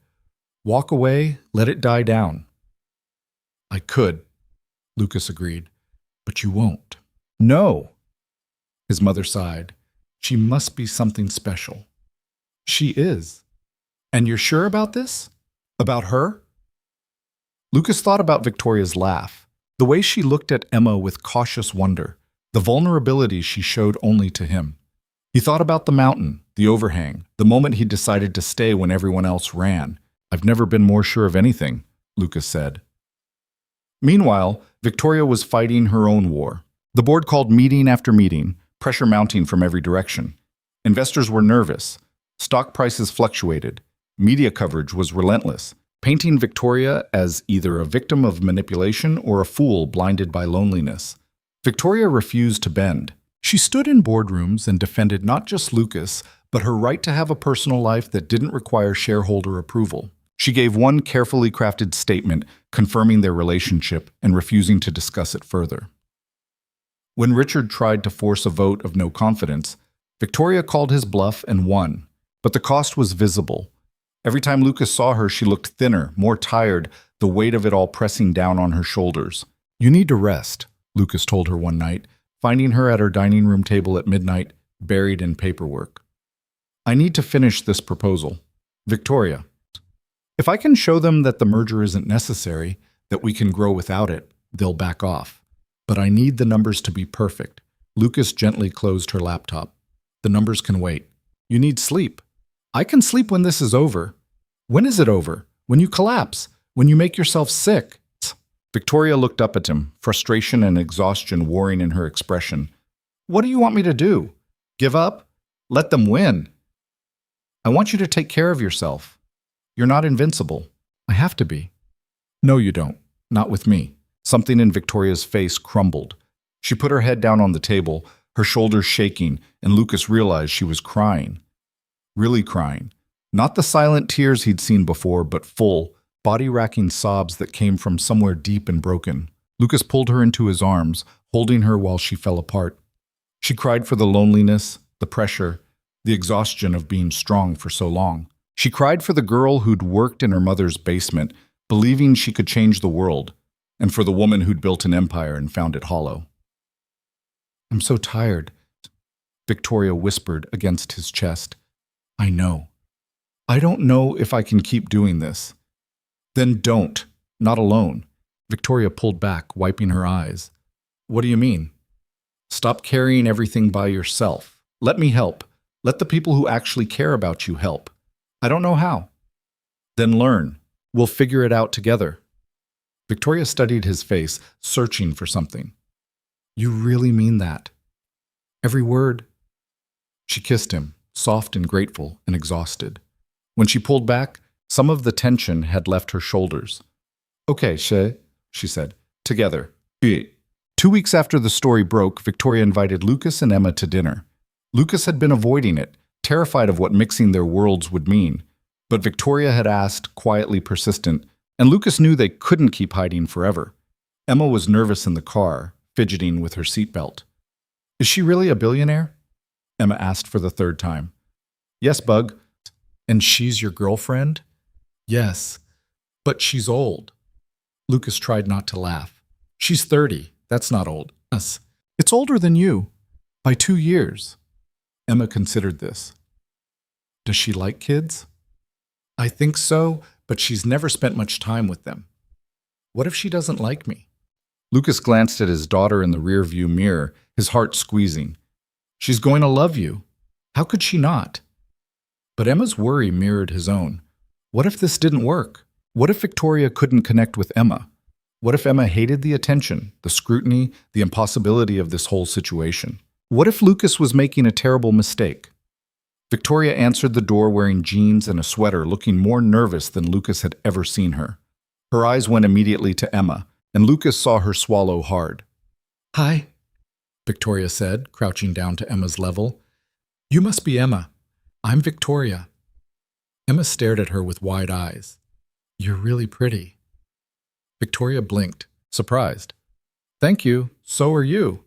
A: Walk away, let it die down. I could, Lucas agreed, but you won't. No, his mother sighed. She must be something special. She is. And you're sure about this? About her? Lucas thought about Victoria's laugh, the way she looked at Emma with cautious wonder, the vulnerability she showed only to him. He thought about the mountain, the overhang, the moment he decided to stay when everyone else ran. I've never been more sure of anything, Lucas said. Meanwhile, Victoria was fighting her own war. The board called meeting after meeting, pressure mounting from every direction. Investors were nervous. Stock prices fluctuated. Media coverage was relentless, painting Victoria as either a victim of manipulation or a fool blinded by loneliness. Victoria refused to bend. She stood in boardrooms and defended not just Lucas, but her right to have a personal life that didn't require shareholder approval. She gave one carefully crafted statement confirming their relationship and refusing to discuss it further. When Richard tried to force a vote of no confidence, Victoria called his bluff and won, but the cost was visible. Every time Lucas saw her, she looked thinner, more tired, the weight of it all pressing down on her shoulders. "You need to rest," Lucas told her one night, finding her at her dining room table at midnight, buried in paperwork. "I need to finish this proposal. Victoria, if I can show them that the merger isn't necessary, that we can grow without it, they'll back off. But I need the numbers to be perfect." Lucas gently closed her laptop. "The numbers can wait. You need sleep. I can sleep when this is over." "When is it over? When you collapse? When you make yourself sick?" Victoria looked up at him, frustration and exhaustion warring in her expression. "What do you want me to do? Give up? Let them win? I want you to take care of yourself. You're not invincible." "I have to be." "No, you don't. Not with me." Something in Victoria's face crumbled. She put her head down on the table, her shoulders shaking, and Lucas realized she was crying. Really crying. Not the silent tears he'd seen before, but full, body-racking sobs that came from somewhere deep and broken. Lucas pulled her into his arms, holding her while she fell apart. She cried for the loneliness, the pressure, the exhaustion of being strong for so long. She cried for the girl who'd worked in her mother's basement, believing she could change the world, and for the woman who'd built an empire and found it hollow. "I'm so tired," Victoria whispered against his chest. "I know. I don't know if I can keep doing this." "Then don't. Not alone." Victoria pulled back, wiping her eyes. "What do you mean?" "Stop carrying everything by yourself. Let me help. Let the people who actually care about you help." "I don't know how." "Then learn. We'll figure it out together." Victoria studied his face, searching for something. "You really mean that?" "Every word." She kissed him, soft and grateful and exhausted. When she pulled back, some of the tension had left her shoulders. "Okay, she said. "Together." 2 weeks after the story broke, Victoria invited Lucas and Emma to dinner. Lucas had been avoiding it, terrified of what mixing their worlds would mean. But Victoria had asked, quietly persistent, and Lucas knew they couldn't keep hiding forever. Emma was nervous in the car, fidgeting with her seatbelt. "Is she really a billionaire?" Emma asked for the third time. "Yes, Bug." "And she's your girlfriend?" "Yes, but she's old." Lucas tried not to laugh. "She's 30. That's not old." "Us. It's older than you. By 2 years." Emma considered this. "Does she like kids?" "I think so, but she's never spent much time with them." "What if she doesn't like me?" Lucas glanced at his daughter in the rearview mirror, his heart squeezing. "She's going to love you. How could she not?" But Emma's worry mirrored his own. What if this didn't work? What if Victoria couldn't connect with Emma? What if Emma hated the attention, the scrutiny, the impossibility of this whole situation? What if Lucas was making a terrible mistake? Victoria answered the door wearing jeans and a sweater, looking more nervous than Lucas had ever seen her. Her eyes went immediately to Emma, and Lucas saw her swallow hard. "Hi," Victoria said, crouching down to Emma's level. "You must be Emma. I'm Victoria." Emma stared at her with wide eyes. "You're really pretty." Victoria blinked, surprised. "Thank you. So are you.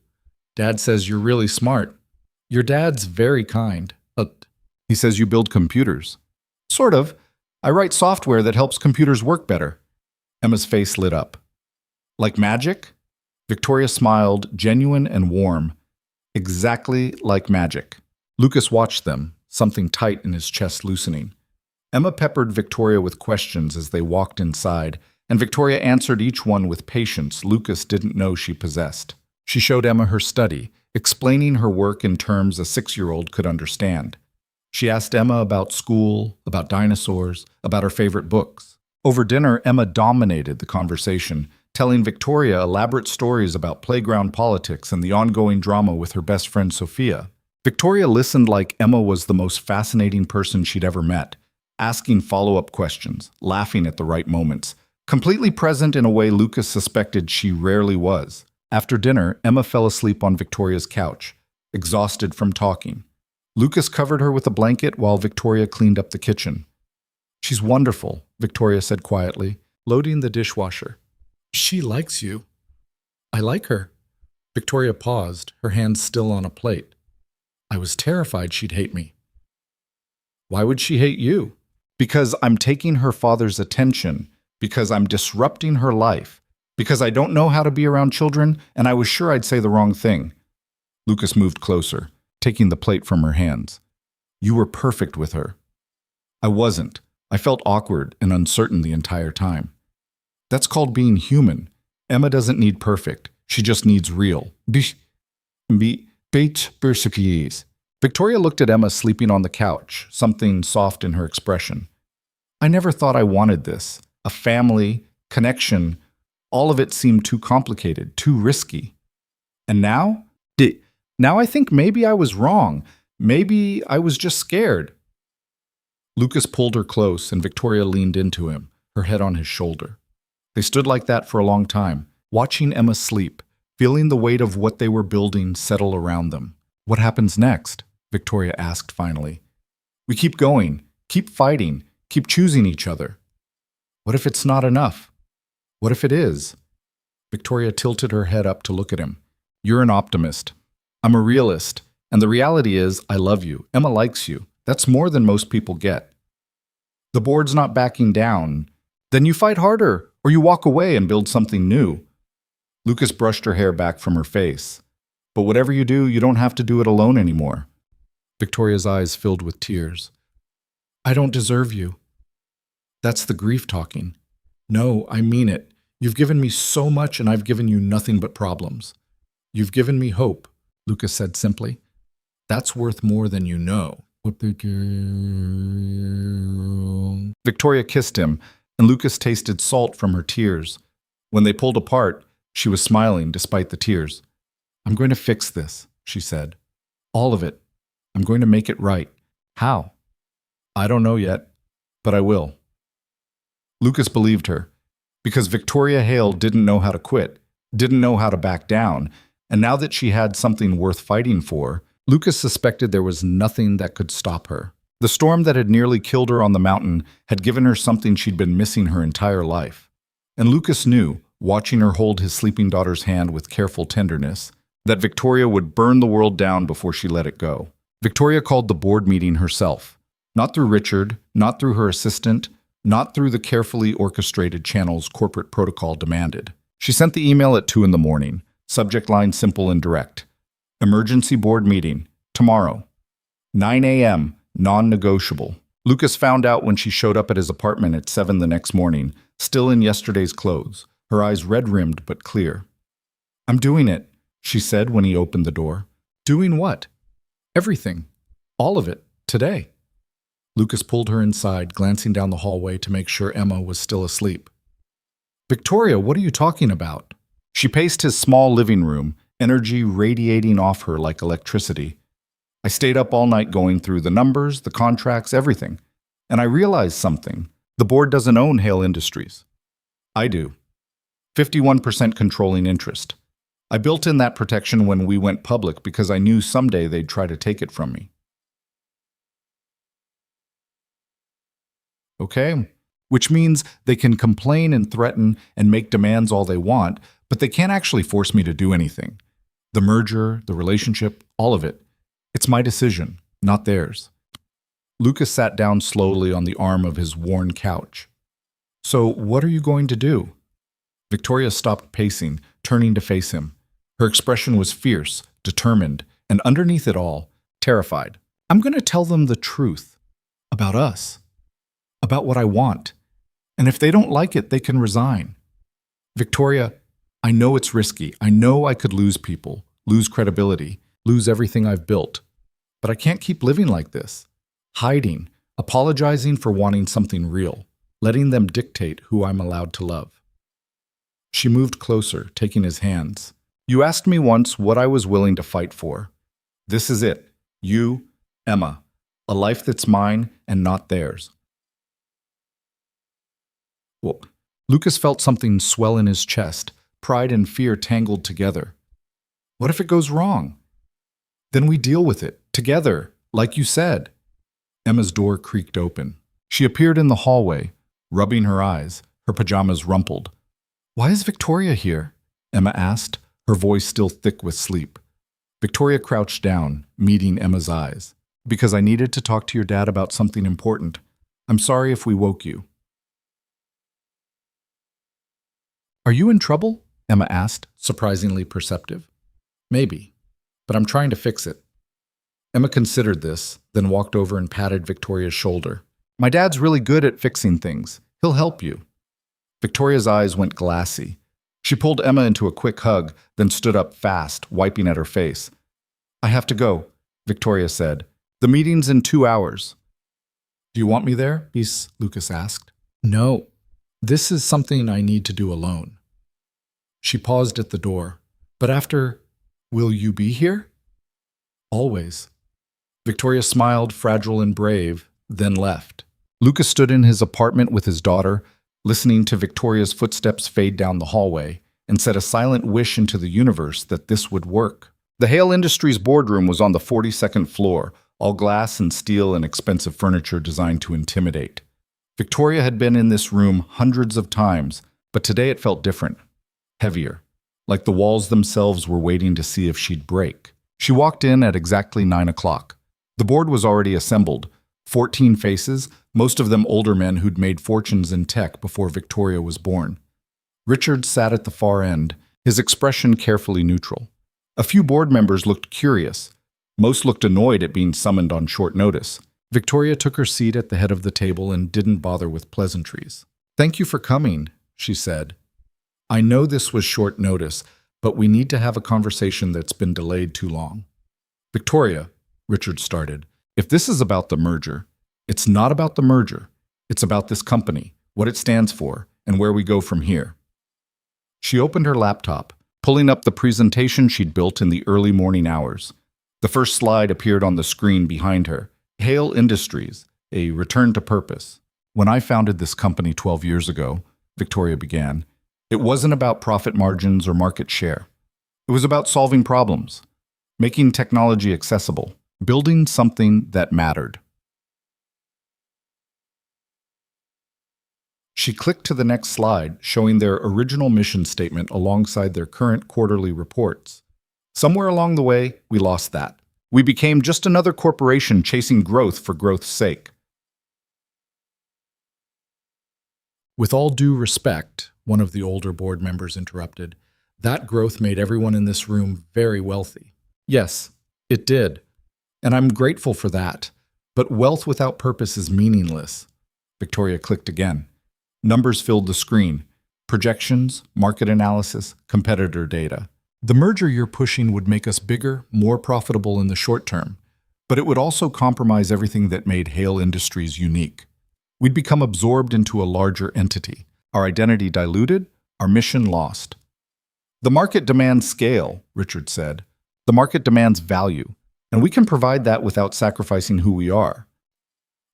A: Dad says you're really smart." "Your dad's very kind." He says you build computers." "Sort of. I write software that helps computers work better." Emma's face lit up. "Like magic?" Victoria smiled, genuine and warm. "Exactly like magic." Lucas watched them, something tight in his chest loosening. Emma peppered Victoria with questions as they walked inside, and Victoria answered each one with patience Lucas didn't know she possessed. She showed Emma her study, explaining her work in terms a 6-year-old could understand. She asked Emma about school, about dinosaurs, about her favorite books. Over dinner, Emma dominated the conversation, telling Victoria elaborate stories about playground politics and the ongoing drama with her best friend Sophia. Victoria listened like Emma was the most fascinating person she'd ever met, asking follow-up questions, laughing at the right moments, completely present in a way Lucas suspected she rarely was. After dinner, Emma fell asleep on Victoria's couch, exhausted from talking. Lucas covered her with a blanket while Victoria cleaned up the kitchen. "She's wonderful," Victoria said quietly, loading the dishwasher. "She likes you." "I like her." Victoria paused, her hands still on a plate. "I was terrified she'd hate me." "Why would she hate you?" "Because I'm taking her father's attention, because I'm disrupting her life, because I don't know how to be around children, and I was sure I'd say the wrong thing." Lucas moved closer, taking the plate from her hands. "You were perfect with her." "I wasn't. I felt awkward and uncertain the entire time." "That's called being human. Emma doesn't need perfect. She just needs real." Victoria looked at Emma sleeping on the couch, something soft in her expression. "I never thought I wanted this. A family, connection, all of it seemed too complicated, too risky. And now? Now I think maybe I was wrong. Maybe I was just scared." Lucas pulled her close and Victoria leaned into him, her head on his shoulder. They stood like that for a long time, watching Emma sleep, feeling the weight of what they were building settle around them. "What happens next?" Victoria asked finally. "We keep going, keep fighting, keep choosing each other." "What if it's not enough? What if it is?" Victoria tilted her head up to look at him. "You're an optimist. I'm a realist. And the reality is, I love you. Emma likes you. That's more than most people get. The board's not backing down. Then you fight harder, or you walk away and build something new." Lucas brushed her hair back from her face. "But whatever you do, you don't have to do it alone anymore." Victoria's eyes filled with tears. "I don't deserve you." "That's the grief talking." "No, I mean it. You've given me so much and I've given you nothing but problems." "You've given me hope," Lucas said simply. "That's worth more than you know." Victoria kissed him, and Lucas tasted salt from her tears. When they pulled apart, she was smiling despite the tears. "I'm going to fix this," she said. "All of it. I'm going to make it right." "How?" "I don't know yet, but I will." Lucas believed her, because Victoria Hale didn't know how to quit, didn't know how to back down, and now that she had something worth fighting for, Lucas suspected there was nothing that could stop her. The storm that had nearly killed her on the mountain had given her something she'd been missing her entire life. And Lucas knew, watching her hold his sleeping daughter's hand with careful tenderness, that Victoria would burn the world down before she let it go. Victoria called the board meeting herself, not through Richard, not through her assistant, not through the carefully orchestrated channels corporate protocol demanded. She sent the email at 2 in the morning, subject line simple and direct. "Emergency board meeting, tomorrow, 9 a.m., non-negotiable." Lucas found out when she showed up at his apartment at 7 the next morning, still in yesterday's clothes, her eyes red-rimmed but clear. "I'm doing it," she said when he opened the door. "Doing what?" "Everything. All of it. Today." Lucas pulled her inside, glancing down the hallway to make sure Emma was still asleep. "Victoria, what are you talking about?" She paced his small living room, energy radiating off her like electricity. "I stayed up all night going through the numbers, the contracts, everything. And I realized something. The board doesn't own Hale Industries. I do. 51% controlling interest. I built in that protection when we went public because I knew someday they'd try to take it from me." "Okay? Which means they can complain and threaten and make demands all they want, but they can't actually force me to do anything. The merger, the relationship, all of it. It's my decision, not theirs." Lucas sat down slowly on the arm of his worn couch. "So what are you going to do?" Victoria stopped pacing, turning to face him. Her expression was fierce, determined, and underneath it all, terrified. "I'm going to tell them the truth. About us. About what I want. And if they don't like it, they can resign." "Victoria, I know it's risky. I know I could lose people, lose credibility, lose everything I've built. But I can't keep living like this. Hiding, apologizing for wanting something real. letting them dictate who I'm allowed to love. She moved closer, taking his hands. You asked me once what I was willing to fight for. This is it. You, Emma. A life that's mine and not theirs. Well, Lucas felt something swell in his chest, pride and fear tangled together. What if it goes wrong? Then we deal with it, together, like you said. Emma's door creaked open. She appeared in the hallway, rubbing her eyes, her pajamas rumpled. Why is Victoria here? Emma asked, her voice still thick with sleep. Victoria crouched down, meeting Emma's eyes. Because I needed to talk to your dad about something important. I'm sorry if we woke you. Are you in trouble? Emma asked, surprisingly perceptive. Maybe, but I'm trying to fix it. Emma considered this, then walked over and patted Victoria's shoulder. My dad's really good at fixing things. He'll help you. Victoria's eyes went glassy. She pulled Emma into a quick hug, then stood up fast, wiping at her face. I have to go, Victoria said. The meeting's in 2 hours. Do you want me there? Lucas asked. No, this is something I need to do alone. She paused at the door. But after, will you be here? Always. Victoria smiled, fragile and brave, then left. Lucas stood in his apartment with his daughter, listening to Victoria's footsteps fade down the hallway, and said a silent wish into the universe that this would work. The Hale Industries boardroom was on the 42nd floor, all glass and steel and expensive furniture designed to intimidate. Victoria had been in this room hundreds of times, but today it felt different, heavier, like the walls themselves were waiting to see if she'd break. She walked in at exactly 9 o'clock. The board was already assembled, 14 faces, most of them older men who'd made fortunes in tech before Victoria was born. Richard sat at the far end, his expression carefully neutral. A few board members looked curious. Most looked annoyed at being summoned on short notice. Victoria took her seat at the head of the table and didn't bother with pleasantries. Thank you for coming, she said. I know this was short notice, but we need to have a conversation that's been delayed too long. Victoria, Richard started, if this is about the merger, it's not about the merger. It's about this company, what it stands for, and where we go from here. She opened her laptop, pulling up the presentation she'd built in the early morning hours. The first slide appeared on the screen behind her. Hale Industries, a return to purpose. When I founded this company 12 years ago, Victoria began, it wasn't about profit margins or market share. It was about solving problems, making technology accessible, building something that mattered. She clicked to the next slide, showing their original mission statement alongside their current quarterly reports. Somewhere along the way, we lost that. We became just another corporation chasing growth for growth's sake. With all due respect, one of the older board members interrupted, that growth made everyone in this room very wealthy. Yes, it did. And I'm grateful for that. But wealth without purpose is meaningless. Victoria clicked again. Numbers filled the screen. Projections, market analysis, competitor data. The merger you're pushing would make us bigger, more profitable in the short term, but it would also compromise everything that made Hale Industries unique. We'd become absorbed into a larger entity, our identity diluted, our mission lost. The market demands scale, Richard said. The market demands value, and we can provide that without sacrificing who we are.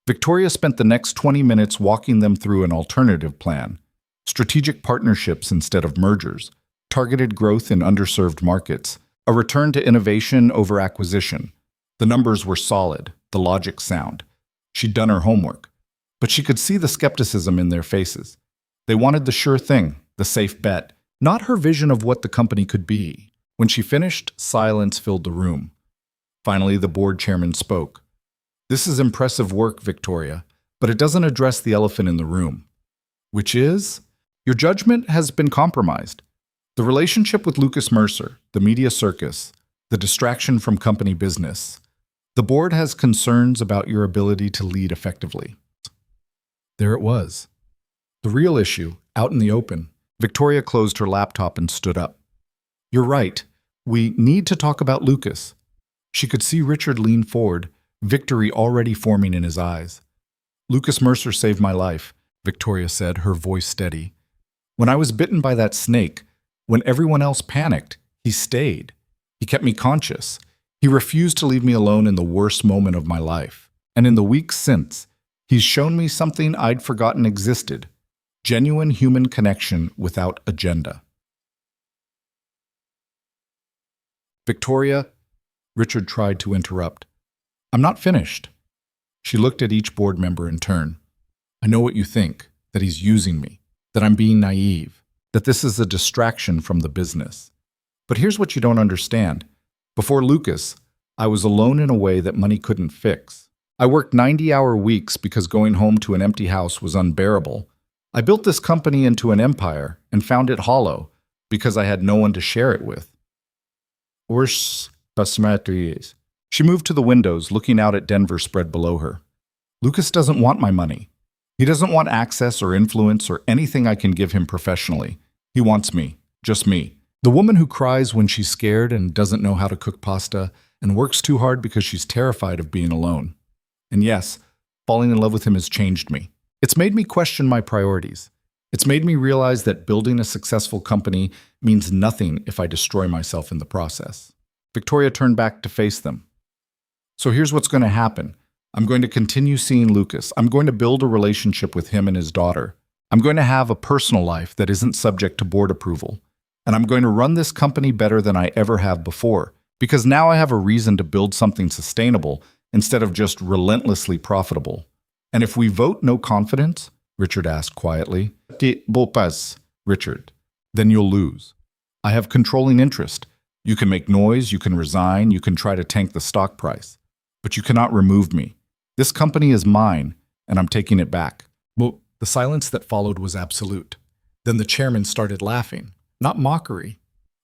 A: Victoria spent the next 20 minutes walking them through an alternative plan, strategic partnerships instead of mergers, targeted growth in underserved markets, a return to innovation over acquisition. The numbers were solid, the logic sound. She'd done her homework, but she could see the skepticism in their faces. They wanted the sure thing, the safe bet, not her vision of what the company could be. When she finished, silence filled the room. Finally, the board chairman spoke. This is impressive work, Victoria, but it doesn't address the elephant in the room, which is, your judgment has been compromised. The relationship with Lucas Mercer, the media circus, the distraction from company business. The board has concerns about your ability to lead effectively. There it was. The real issue, out in the open. Victoria closed her laptop and stood up. You're right. We need to talk about Lucas. She could see Richard lean forward, victory already forming in his eyes. Lucas Mercer saved my life, Victoria said, her voice steady. When I was bitten by that snake, when everyone else panicked, he stayed. He kept me conscious. He refused to leave me alone in the worst moment of my life. And in the weeks since, he's shown me something I'd forgotten existed. Genuine human connection without agenda. Victoria, Richard tried to interrupt. I'm not finished. She looked at each board member in turn. I know what you think, that he's using me, that I'm being naive, that this is a distraction from the business. But here's what you don't understand. Before Lucas, I was alone in a way that money couldn't fix. I worked 90-hour weeks because going home to an empty house was unbearable. I built this company into an empire and found it hollow because I had no one to share it with. She moved to the windows, looking out at Denver spread below her. Lucas doesn't want my money. He doesn't want access or influence or anything I can give him professionally. He wants me, just me. The woman who cries when she's scared and doesn't know how to cook pasta and works too hard because she's terrified of being alone. And yes, falling in love with him has changed me. It's made me question my priorities. It's made me realize that building a successful company means nothing if I destroy myself in the process. Victoria turned back to face them. So here's what's going to happen. I'm going to continue seeing Lucas. I'm going to build a relationship with him and his daughter. I'm going to have a personal life that isn't subject to board approval. And I'm going to run this company better than I ever have before, because now I have a reason to build something sustainable instead of just relentlessly profitable. And if we vote no confidence, Richard asked quietly, Richard, then you'll lose. I have controlling interest. You can make noise, you can resign, you can try to tank the stock price. But you cannot remove me. This company is mine, and I'm taking it back. Well, the silence that followed was absolute. Then the chairman started laughing. Not mockery,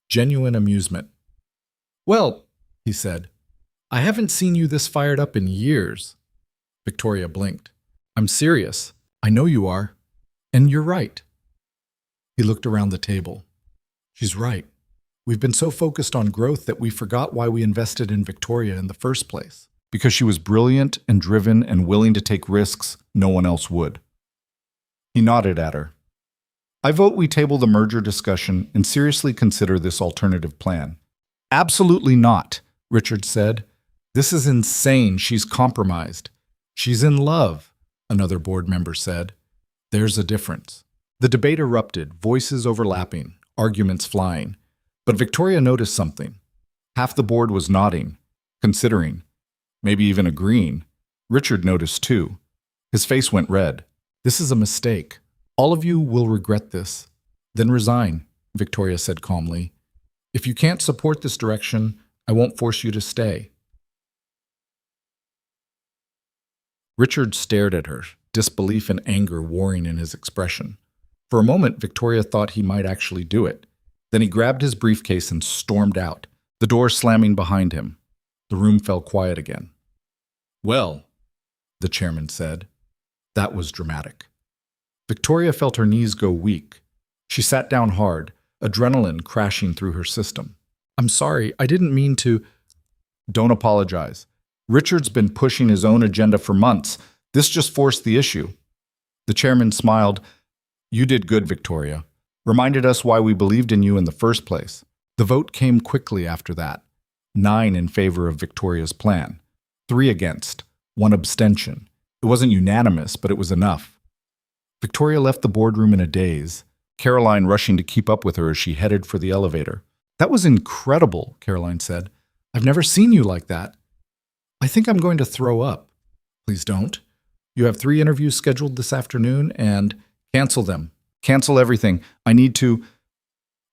A: genuine amusement. Well, he said, I haven't seen you this fired up in years. Victoria blinked. I'm serious. I know you are. And you're right. He looked around the table. She's right. We've been so focused on growth that we forgot why we invested in Victoria in the first place. Because she was brilliant and driven and willing to take risks no one else would. He nodded at her. I vote we table the merger discussion and seriously consider this alternative plan. Absolutely not, Richard said. This is insane. She's compromised. She's in love, another board member said. There's a difference. The debate erupted, voices overlapping, arguments flying. But Victoria noticed something. Half the board was nodding, considering, maybe even agreeing. Richard noticed too. His face went red. This is a mistake. All of you will regret this. Then resign, Victoria said calmly. If you can't support this direction, I won't force you to stay. Richard stared at her, disbelief and anger warring in his expression. For a moment, Victoria thought he might actually do it. Then he grabbed his briefcase and stormed out, the door slamming behind him. The room fell quiet again. Well, the chairman said. That was dramatic. Victoria felt her knees go weak. She sat down hard, adrenaline crashing through her system. I'm sorry, I didn't mean to. Don't apologize. Richard's been pushing his own agenda for months. This just forced the issue. The chairman smiled. You did good, Victoria. Reminded us why we believed in you in the first place. The vote came quickly after that. 9 in favor of Victoria's plan. 3 against. 1 abstention. It wasn't unanimous, but it was enough. Victoria left the boardroom in a daze, Caroline rushing to keep up with her as she headed for the elevator. That was incredible, Caroline said. I've never seen you like that. I think I'm going to throw up. Please don't. You have 3 interviews scheduled this afternoon and cancel them. Cancel everything. I need to.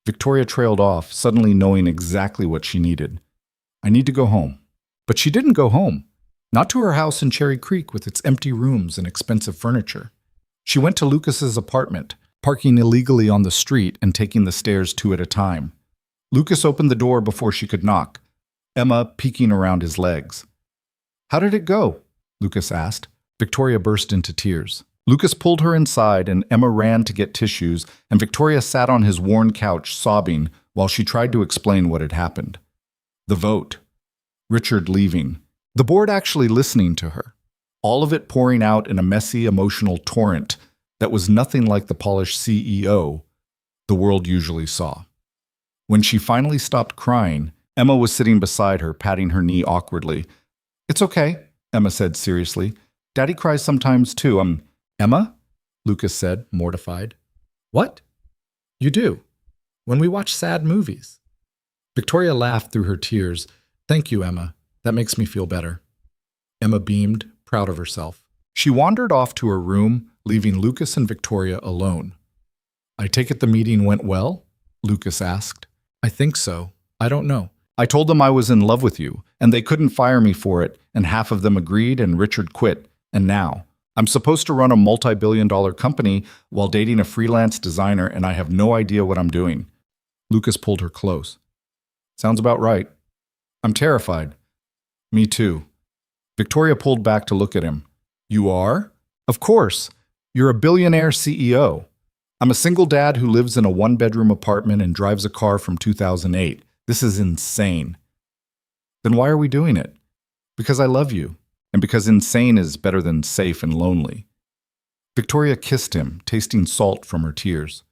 A: Victoria trailed off, suddenly knowing exactly what she needed. I need to go home. But she didn't go home. Not to her house in Cherry Creek with its empty rooms and expensive furniture. She went to Lucas's apartment, parking illegally on the street and taking the stairs 2 at a time. Lucas opened the door before she could knock, Emma peeking around his legs. How did it go? Lucas asked. Victoria burst into tears. Lucas pulled her inside and Emma ran to get tissues, and Victoria sat on his worn couch sobbing while she tried to explain what had happened. The vote. Richard leaving. The board actually listening to her. All of it pouring out in a messy, emotional torrent, that was nothing like the polished CEO the world usually saw. When she finally stopped crying, Emma was sitting beside her, patting her knee awkwardly. "It's okay," Emma said seriously. "Daddy cries sometimes too. Emma?" Lucas said, mortified. "What? You do. When we watch sad movies." Victoria laughed through her tears. "Thank you, Emma. That makes me feel better." Emma beamed, proud of herself. She wandered off to her room, leaving Lucas and Victoria alone. "I take it the meeting went well?" Lucas asked. "I think so. I don't know. I told them I was in love with you, and they couldn't fire me for it, and half of them agreed, and Richard quit. And now, I'm supposed to run a multi-billion-dollar company while dating a freelance designer, and I have no idea what I'm doing." Lucas pulled her close. "Sounds about right. I'm terrified." "Me too." Victoria pulled back to look at him. "You are? Of course. You're a billionaire CEO. I'm a single dad who lives in a one-bedroom apartment and drives a car from 2008. This is insane." "Then why are we doing it?" "Because I love you, and because insane is better than safe and lonely." Victoria kissed him, tasting salt from her tears.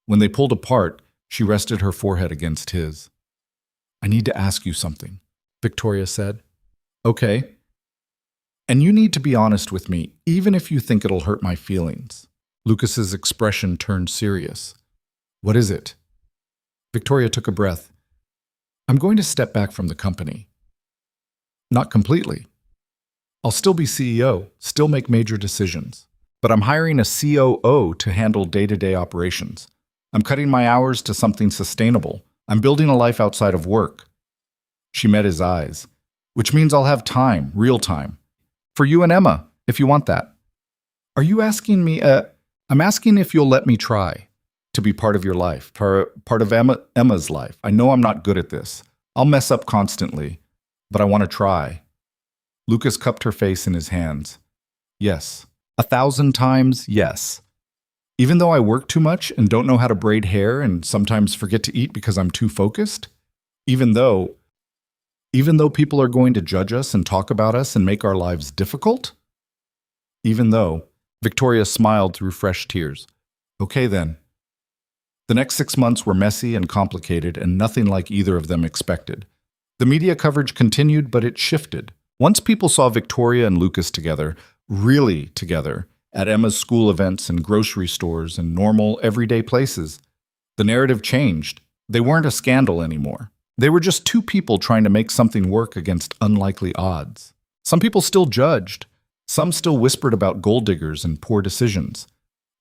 A: When they pulled apart, she rested her forehead against his. "I need to ask you something," Victoria said. "Okay. And you need to be honest with me, even if you think it'll hurt my feelings." Lucas's expression turned serious. "What is it?" Victoria took a breath. "I'm going to step back from the company." "Not completely. I'll still be CEO, still make major decisions. But I'm hiring a COO to handle day-to-day operations. I'm cutting my hours to something sustainable. I'm building a life outside of work." She met his eyes. "Which means I'll have time, real time. For you and Emma, if you want that." "Are you asking me, I'm asking if you'll let me try to be part of your life, part of Emma's life. I know I'm not good at this. I'll mess up constantly, but I want to try." Lucas cupped her face in his hands. "Yes. 1,000 times, yes. Even though I work too much and don't know how to braid hair and sometimes forget to eat because I'm too focused, even though people are going to judge us and talk about us and make our lives difficult, even though," Victoria smiled through fresh tears. "Okay then." The next 6 months were messy and complicated and nothing like either of them expected. The media coverage continued, but it shifted. Once people saw Victoria and Lucas together, really together, at Emma's school events and grocery stores and normal, everyday places, the narrative changed. They weren't a scandal anymore. They were just two people trying to make something work against unlikely odds. Some people still judged. Some still whispered about gold diggers and poor decisions.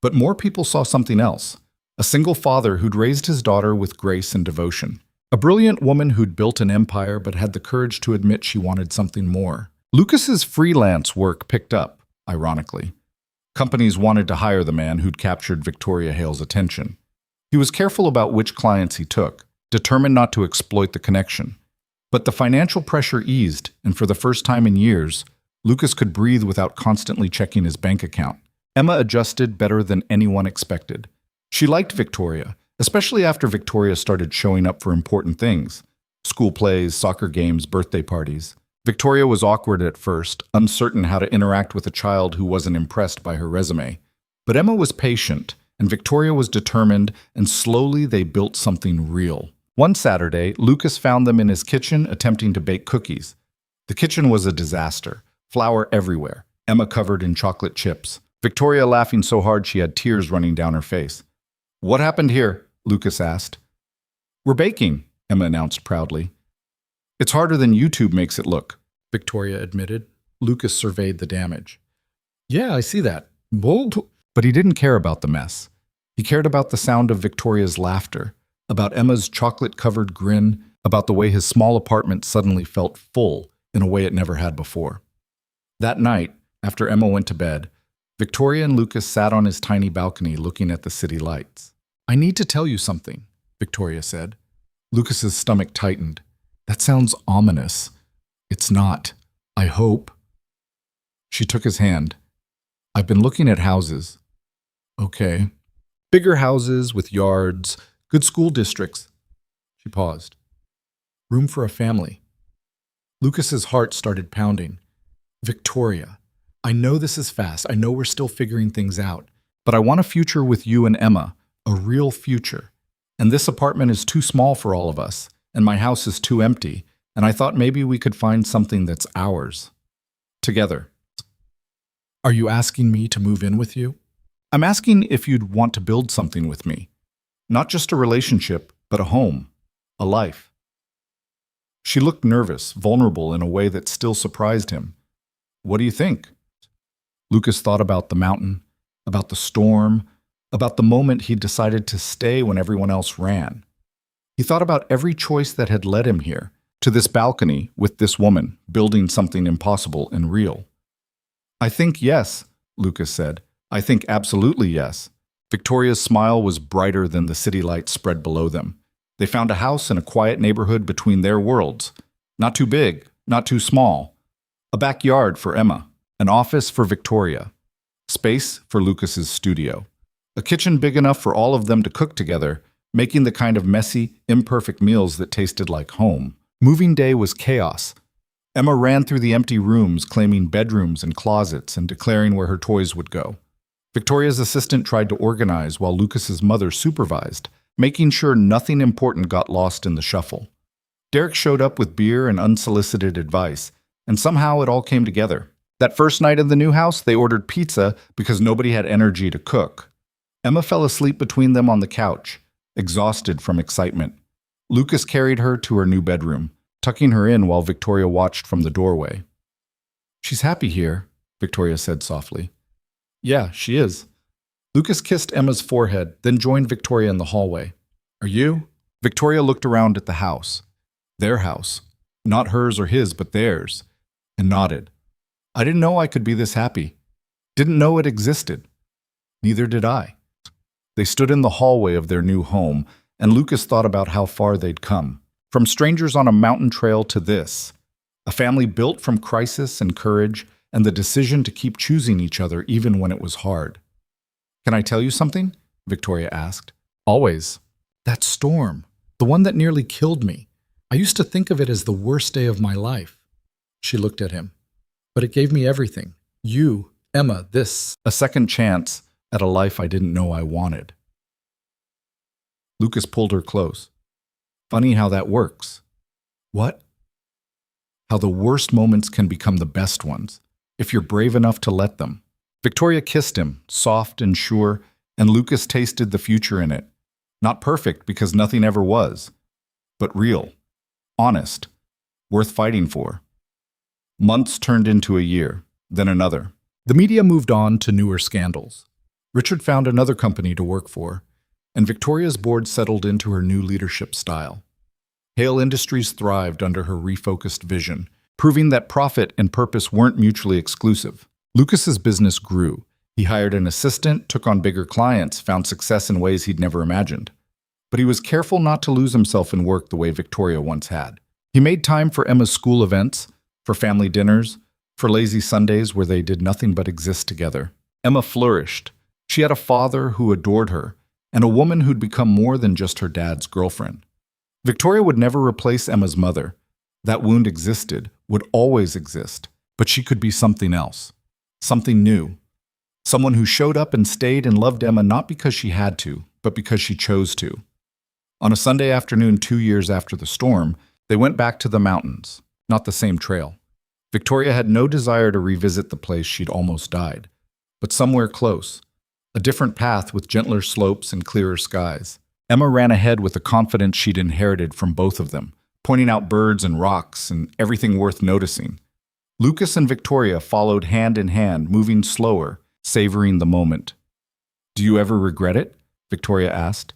A: But more people saw something else. A single father who'd raised his daughter with grace and devotion. A brilliant woman who'd built an empire but had the courage to admit she wanted something more. Lucas's freelance work picked up, ironically. Companies wanted to hire the man who'd captured Victoria Hale's attention. He was careful about which clients he took, determined not to exploit the connection. But the financial pressure eased, and for the first time in years, Lucas could breathe without constantly checking his bank account. Emma adjusted better than anyone expected. She liked Victoria, especially after Victoria started showing up for important things. School plays, soccer games, birthday parties. Victoria was awkward at first, uncertain how to interact with a child who wasn't impressed by her resume. But Emma was patient, and Victoria was determined, and slowly they built something real. One Saturday, Lucas found them in his kitchen attempting to bake cookies. The kitchen was a disaster. Flour everywhere, Emma covered in chocolate chips. Victoria laughing so hard she had tears running down her face. "What happened here?" Lucas asked. "We're baking," Emma announced proudly. "It's harder than YouTube makes it look," Victoria admitted. Lucas surveyed the damage. "Yeah, I see that. Bold." But he didn't care about the mess. He cared about the sound of Victoria's laughter, about Emma's chocolate-covered grin, about the way his small apartment suddenly felt full in a way it never had before. That night, after Emma went to bed, Victoria and Lucas sat on his tiny balcony looking at the city lights. "I need to tell you something," Victoria said. Lucas's stomach tightened. "That sounds ominous." "It's not. I hope." She took his hand. "I've been looking at houses." "Okay. Bigger houses with yards, good school districts." She paused. "Room for a family." Lucas's heart started pounding. "Victoria, I know this is fast. I know we're still figuring things out. But I want a future with you and Emma, a real future. And this apartment is too small for all of us, and my house is too empty, and I thought maybe we could find something that's ours. Together. Are you asking me to move in with you? I'm asking if you'd want to build something with me. Not just a relationship, but a home, a life. She looked nervous, vulnerable in a way that still surprised him. What do you think? Lucas thought about the mountain, about the storm, about the moment he decided to stay when everyone else ran. He thought about every choice that had led him here, to this balcony with this woman, building something impossible and real. I think yes, Lucas said. I think absolutely yes. Victoria's smile was brighter than the city lights spread below them. They found a house in a quiet neighborhood between their worlds. Not too big, not too small. A backyard for Emma, an office for Victoria, space for Lucas's studio, a kitchen big enough for all of them to cook together, making the kind of messy, imperfect meals that tasted like home. Moving day was chaos. Emma ran through the empty rooms, claiming bedrooms and closets and declaring where her toys would go. Victoria's assistant tried to organize while Lucas's mother supervised, making sure nothing important got lost in the shuffle. Derek showed up with beer and unsolicited advice, and somehow it all came together. That first night in the new house, they ordered pizza because nobody had energy to cook. Emma fell asleep between them on the couch, exhausted from excitement. Lucas carried her to her new bedroom, tucking her in while Victoria watched from the doorway. She's happy here, Victoria said softly. Yeah, she is. Lucas kissed Emma's forehead, then joined Victoria in the hallway. Are you? Victoria looked around at the house. Their house. Not hers or his, but theirs. And nodded. I didn't know I could be this happy. Didn't know it existed. Neither did I. They stood in the hallway of their new home, and Lucas thought about how far they'd come. From strangers on a mountain trail to this. A family built from crisis and courage, and the decision to keep choosing each other even when it was hard. Can I tell you something? Victoria asked. Always. That storm, the one that nearly killed me. I used to think of it as the worst day of my life. She looked at him. But it gave me everything. You, Emma, this. A second chance at a life I didn't know I wanted. Lucas pulled her close. Funny how that works. What? How the worst moments can become the best ones, if you're brave enough to let them. Victoria kissed him, soft and sure, and Lucas tasted the future in it. Not perfect, because nothing ever was, but real, honest, worth fighting for. Months turned into a year, then another. The media moved on to newer scandals. Richard found another company to work for, and Victoria's board settled into her new leadership style. Hale Industries thrived under her refocused vision, proving that profit and purpose weren't mutually exclusive. Lucas's business grew. He hired an assistant, took on bigger clients, found success in ways he'd never imagined. But he was careful not to lose himself in work the way Victoria once had. He made time for Emma's school events, for family dinners, for lazy Sundays where they did nothing but exist together. Emma flourished. She had a father who adored her, and a woman who'd become more than just her dad's girlfriend. Victoria would never replace Emma's mother. That wound existed, would always exist, but she could be something else, something new. Someone who showed up and stayed and loved Emma not because she had to, but because she chose to. On a Sunday afternoon 2 years after the storm, they went back to the mountains, not the same trail. Victoria had no desire to revisit the place she'd almost died, but somewhere close, a different path with gentler slopes and clearer skies. Emma ran ahead with the confidence she'd inherited from both of them, pointing out birds and rocks and everything worth noticing. Lucas and Victoria followed hand in hand, moving slower, savoring the moment. Do you ever regret it? Victoria asked.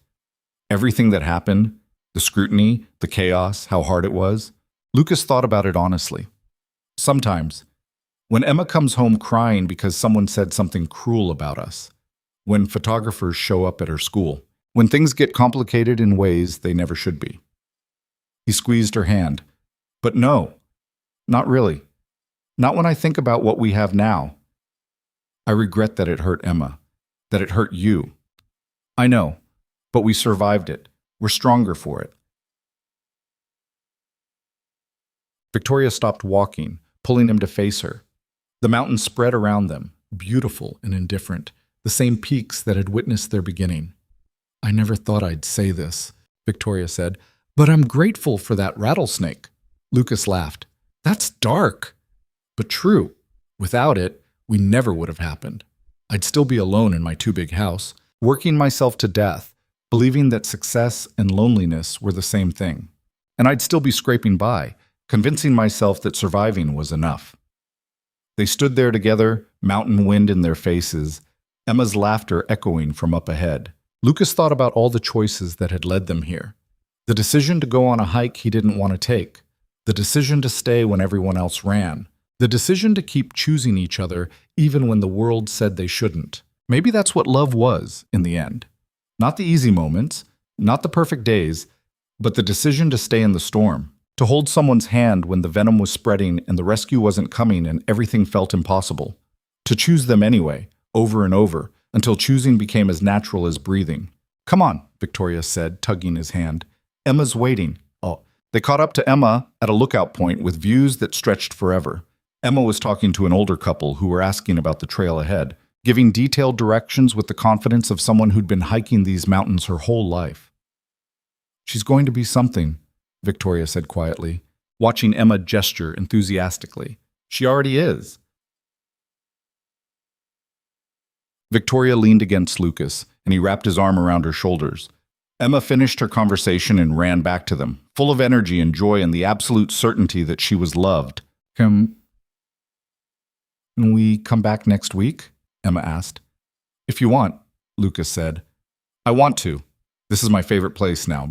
A: Everything that happened, the scrutiny, the chaos, how hard it was. Lucas thought about it honestly. Sometimes. When Emma comes home crying because someone said something cruel about us. When photographers show up at her school. When things get complicated in ways they never should be. He squeezed her hand. But no, not really. Not when I think about what we have now. I regret that it hurt Emma, that it hurt you. I know, but we survived it. We're stronger for it. Victoria stopped walking, pulling him to face her. The mountains spread around them, beautiful and indifferent, the same peaks that had witnessed their beginning. "I never thought I'd say this," Victoria said, "but I'm grateful for that rattlesnake." Lucas laughed. "That's dark, but true. Without it, we never would have happened. I'd still be alone in my too big house, working myself to death, believing that success and loneliness were the same thing. And I'd still be scraping by, convincing myself that surviving was enough." They stood there together, mountain wind in their faces, Emma's laughter echoing from up ahead. Lucas thought about all the choices that had led them here. The decision to go on a hike he didn't want to take, the decision to stay when everyone else ran, the decision to keep choosing each other even when the world said they shouldn't. Maybe that's what love was, in the end. Not the easy moments, not the perfect days, but the decision to stay in the storm, to hold someone's hand when the venom was spreading and the rescue wasn't coming and everything felt impossible. To choose them anyway, over and over, until choosing became as natural as breathing. "Come on," Victoria said, tugging his hand. "Emma's waiting." Oh, they caught up to Emma at a lookout point with views that stretched forever. Emma was talking to an older couple who were asking about the trail ahead, giving detailed directions with the confidence of someone who'd been hiking these mountains her whole life. "She's going to be something," Victoria said quietly, watching Emma gesture enthusiastically. "She already is." Victoria leaned against Lucas, and he wrapped his arm around her shoulders. Emma finished her conversation and ran back to them, full of energy and joy and the absolute certainty that she was loved. "Can we come back next week?" Emma asked. "If you want," Lucas said. "I want to. This is my favorite place now."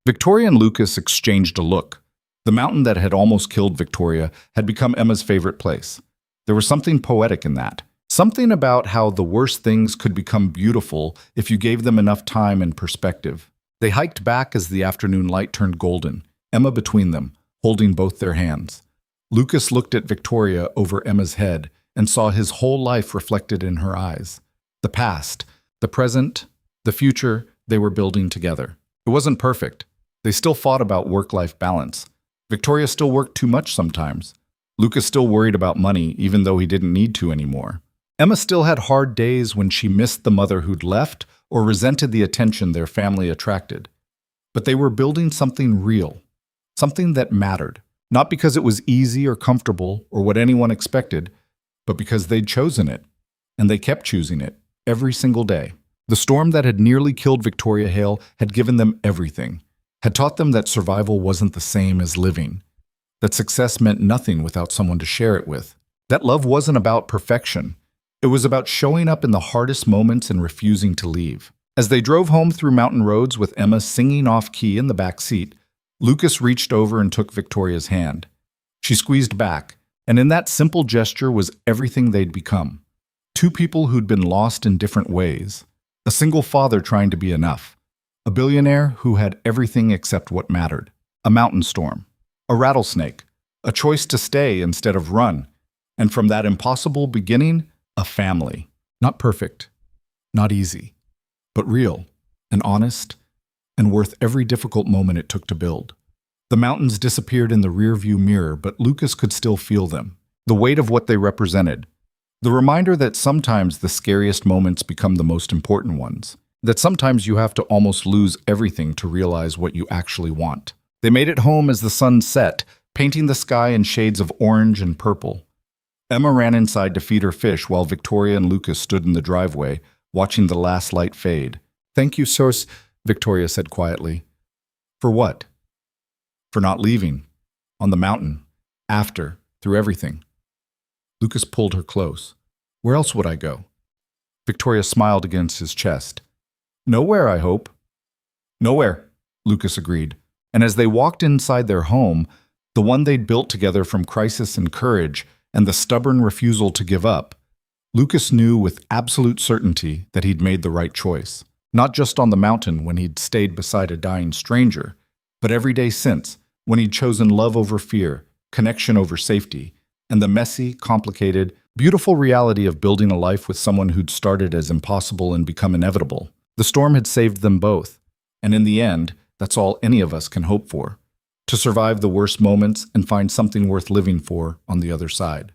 A: Victoria and Lucas exchanged a look. The mountain that had almost killed Victoria had become Emma's favorite place. There was something poetic in that. Something about how the worst things could become beautiful if you gave them enough time and perspective. They hiked back as the afternoon light turned golden, Emma between them, holding both their hands. Lucas looked at Victoria over Emma's head and saw his whole life reflected in her eyes. The past, the present, the future they were building together. It wasn't perfect. They still fought about work-life balance. Victoria still worked too much sometimes. Lucas still worried about money, even though he didn't need to anymore. Emma still had hard days when she missed the mother who'd left or resented the attention their family attracted. But they were building something real, something that mattered, not because it was easy or comfortable or what anyone expected, but because they'd chosen it, and they kept choosing it every single day. The storm that had nearly killed Victoria Hale had given them everything, had taught them that survival wasn't the same as living, that success meant nothing without someone to share it with, that love wasn't about perfection. It was about showing up in the hardest moments and refusing to leave. As they drove home through mountain roads with Emma singing off-key in the back seat, Lucas reached over and took Victoria's hand. She squeezed back, and in that simple gesture was everything they'd become. Two people who'd been lost in different ways. A single father trying to be enough. A billionaire who had everything except what mattered. A mountain storm. A rattlesnake. A choice to stay instead of run. And from that impossible beginning, a family. Not perfect, not easy, but real and honest and worth every difficult moment it took to build. The mountains disappeared in the rearview mirror, but Lucas could still feel them. The weight of what they represented. The reminder that sometimes the scariest moments become the most important ones. That sometimes you have to almost lose everything to realize what you actually want. They made it home as the sun set, painting the sky in shades of orange and purple. Emma ran inside to feed her fish while Victoria and Lucas stood in the driveway, watching the last light fade. "Thank you, Source," Victoria said quietly. "For what?" "For not leaving. On the mountain. After. Through everything." Lucas pulled her close. "Where else would I go?" Victoria smiled against his chest. "Nowhere, I hope." "Nowhere," Lucas agreed. And as they walked inside their home, the one they'd built together from crisis and courage, and the stubborn refusal to give up, Lucas knew with absolute certainty that he'd made the right choice. Not just on the mountain when he'd stayed beside a dying stranger, but every day since, when he'd chosen love over fear, connection over safety, and the messy, complicated, beautiful reality of building a life with someone who'd started as impossible and become inevitable. The storm had saved them both, and in the end, that's all any of us can hope for. To survive the worst moments and find something worth living for on the other side.